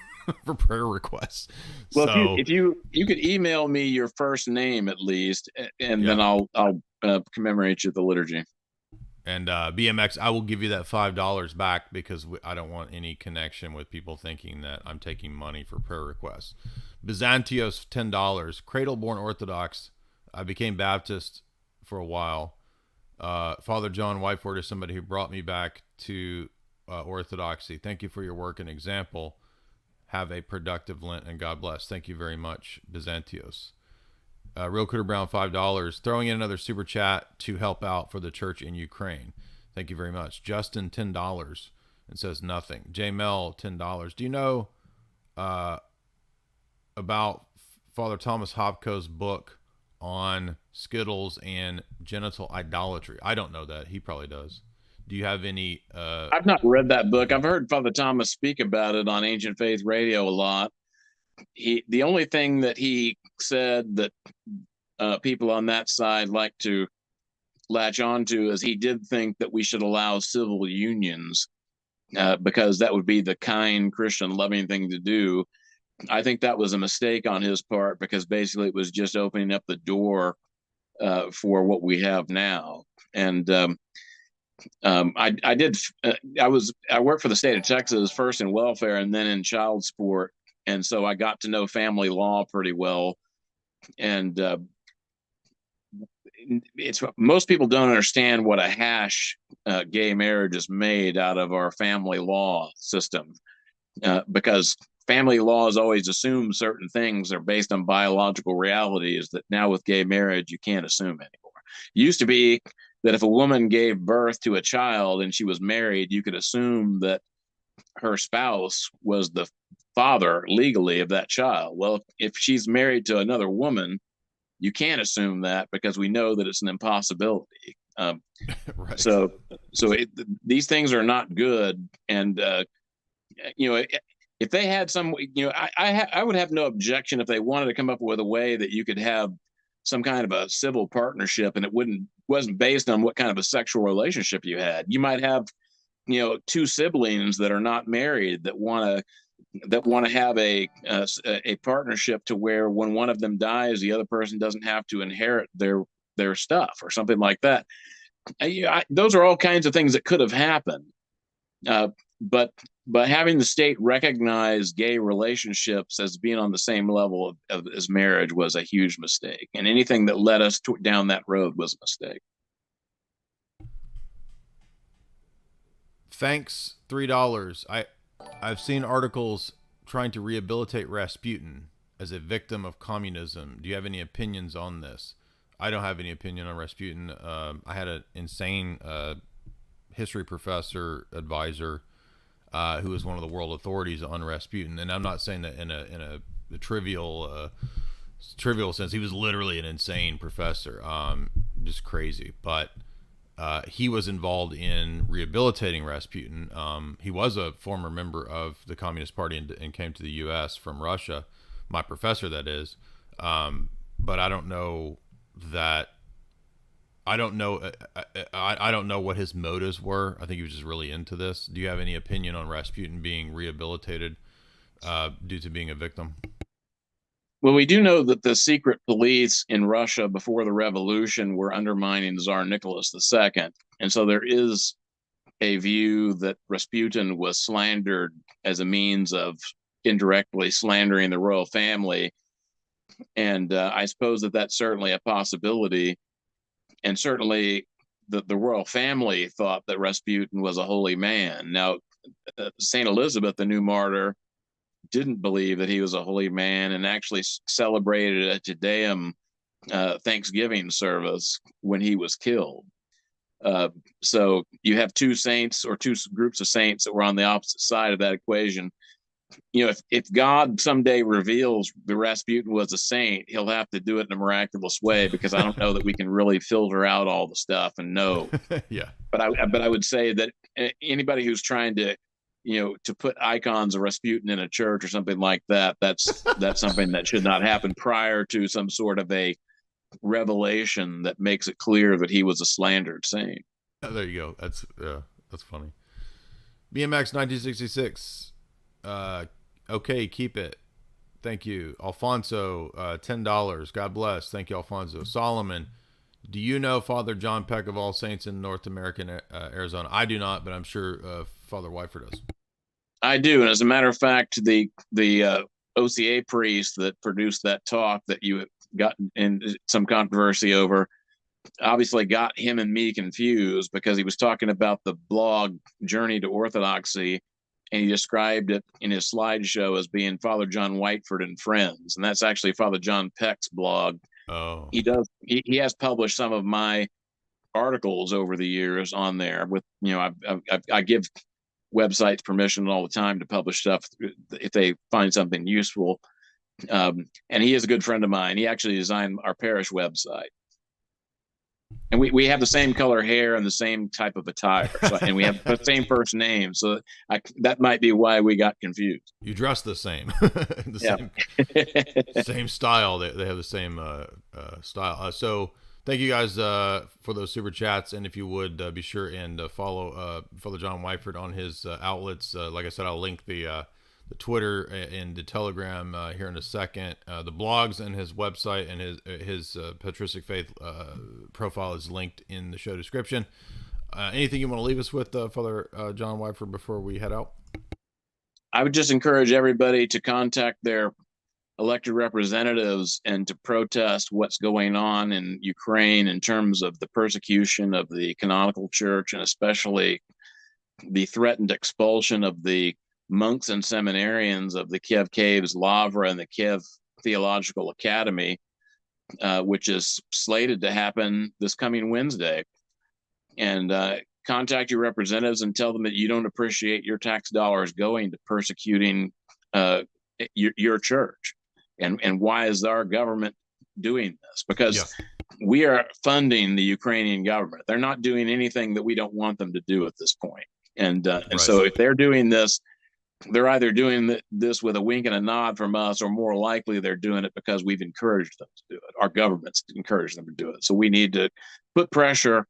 for prayer requests. Well, so if you could email me your first name at least, and then I'll commemorate you at the liturgy. And BMX, I will give you that $5 back, because I don't want any connection with people thinking that I'm taking money for prayer requests. Byzantios, $10. Cradle-born Orthodox. I became Baptist for a while. Father John Whiteford is somebody who brought me back to Orthodoxy. Thank you for your work and example. Have a productive Lent, and God bless. Thank you very much, Byzantios. Real Critter Brown, $5. Throwing in another super chat to help out for the church in Ukraine. Thank you very much. Justin, $10. It says nothing. J Mel, $10. Do you know about Father Thomas Hopko's book on Skittles and genital idolatry? I don't know that. He probably does. Do you have any? I've not read that book. I've heard Father Thomas speak about it on Ancient Faith Radio a lot. The only thing that he said that people on that side like to latch onto is he did think that we should allow civil unions because that would be the kind Christian loving thing to do. I think that was a mistake on his part, because basically it was just opening up the door for what we have now. And I worked for the state of Texas, first in welfare and then in child support, and so I got to know family law pretty well. And it's most people don't understand what a hash gay marriage is made out of our family law system, because family laws always assume certain things are based on biological realities that now with gay marriage you can't assume anymore. It used to be that if a woman gave birth to a child and she was married, you could assume that her spouse was the father legally of that child. Well, if she's married to another woman, you can't assume that, because we know that it's an impossibility. Right. So these things are not good. And, if they had some, I would have no objection if they wanted to come up with a way that you could have some kind of a civil partnership and it wasn't based on what kind of a sexual relationship you had. You might have, two siblings that are not married that want to have a partnership to where when one of them dies, the other person doesn't have to inherit their stuff or something like that. Those are all kinds of things that could have happened. But having the state recognize gay relationships as being on the same level as marriage was a huge mistake. And anything that led us down that road was a mistake. Thanks, $3. I've seen articles trying to rehabilitate Rasputin as a victim of communism. Do you have any opinions on this? I don't have any opinion on Rasputin. I had an insane history professor advisor who was one of the world authorities on Rasputin, and I'm not saying that in a trivial sense. He was literally an insane professor, just crazy. But he was involved in rehabilitating Rasputin. He was a former member of the Communist Party and came to the U.S. from Russia. My professor, that is. But I don't know that. I don't know what his motives were. I think he was just really into this. Do you have any opinion on Rasputin being rehabilitated due to being a victim? Well, we do know that the secret police in Russia before the revolution were undermining Tsar Nicholas II. And so there is a view that Rasputin was slandered as a means of indirectly slandering the royal family. And I suppose that that's certainly a possibility. And certainly the royal family thought that Rasputin was a holy man. Now, St. Elizabeth, the new martyr, didn't believe that he was a holy man and actually celebrated a Te Deum Thanksgiving service when he was killed. So you have two saints or two groups of saints that were on the opposite side of that equation. If God someday reveals the Rasputin was a saint, he'll have to do it in a miraculous way, because I don't know that we can really filter out all the stuff and know. Yeah. But I would say that anybody who's trying to put icons of Rasputin in a church or something like that, that's something that should not happen prior to some sort of a revelation that makes it clear that he was a slandered saint. Oh, there you go. That's funny. BMX 1966. Okay, keep it. Thank you. Alfonso, $10. God bless. Thank you, Alfonso. Solomon, do you know Father John Peck of All Saints in North American Arizona? I do not, but I'm sure Father Whiteford does. I do, and as a matter of fact, the OCA priest that produced that talk that you got in some controversy over obviously got him and me confused, because he was talking about the blog Journey to Orthodoxy, and he described it in his slideshow as being Father John Whiteford and Friends, and that's actually Father John Peck's blog. Oh, he has published some of my articles over the years on there with, I give websites permission all the time to publish stuff if they find something useful. And he is a good friend of mine. He actually designed our parish website. And we have the same color hair and the same type of attire, and we have the same first name. So that might be why we got confused. You dress the same, same style. They have the same style. So thank you guys for those super chats, and if you would be sure and follow John Whiteford on his outlets. Like I said, I'll link the Twitter and the Telegram here in a second. The blogs and his website and his Patristic faith profile is linked in the show description. Anything you want to leave us with, Father John Whiteford, before we head out? I would just encourage everybody to contact their elected representatives and to protest what's going on in Ukraine in terms of the persecution of the Canonical Church, and especially the threatened expulsion of the monks and seminarians of the Kiev Caves Lavra and the Kiev Theological Academy, which is slated to happen this coming Wednesday. And contact your representatives and tell them that you don't appreciate your tax dollars going to persecuting your church. And why is our government doing this? Because we are funding the Ukrainian government. They're not doing anything that we don't want them to do at this point. And so if they're doing this, they're either doing this with a wink and a nod from us, or more likely they're doing it because we've encouraged them to do it. Our government's encouraged them to do it. So we need to put pressure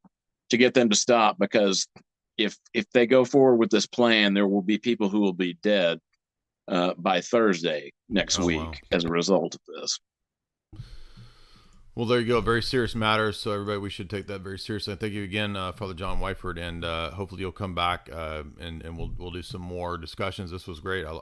to get them to stop, because if they go forward with this plan, there will be people who will be dead by Thursday next week as a result of this. Well, there you go. Very serious matters. So everybody, we should take that very seriously. Thank you again, Father John Whiteford, and hopefully you'll come back and we'll do some more discussions. This was great. I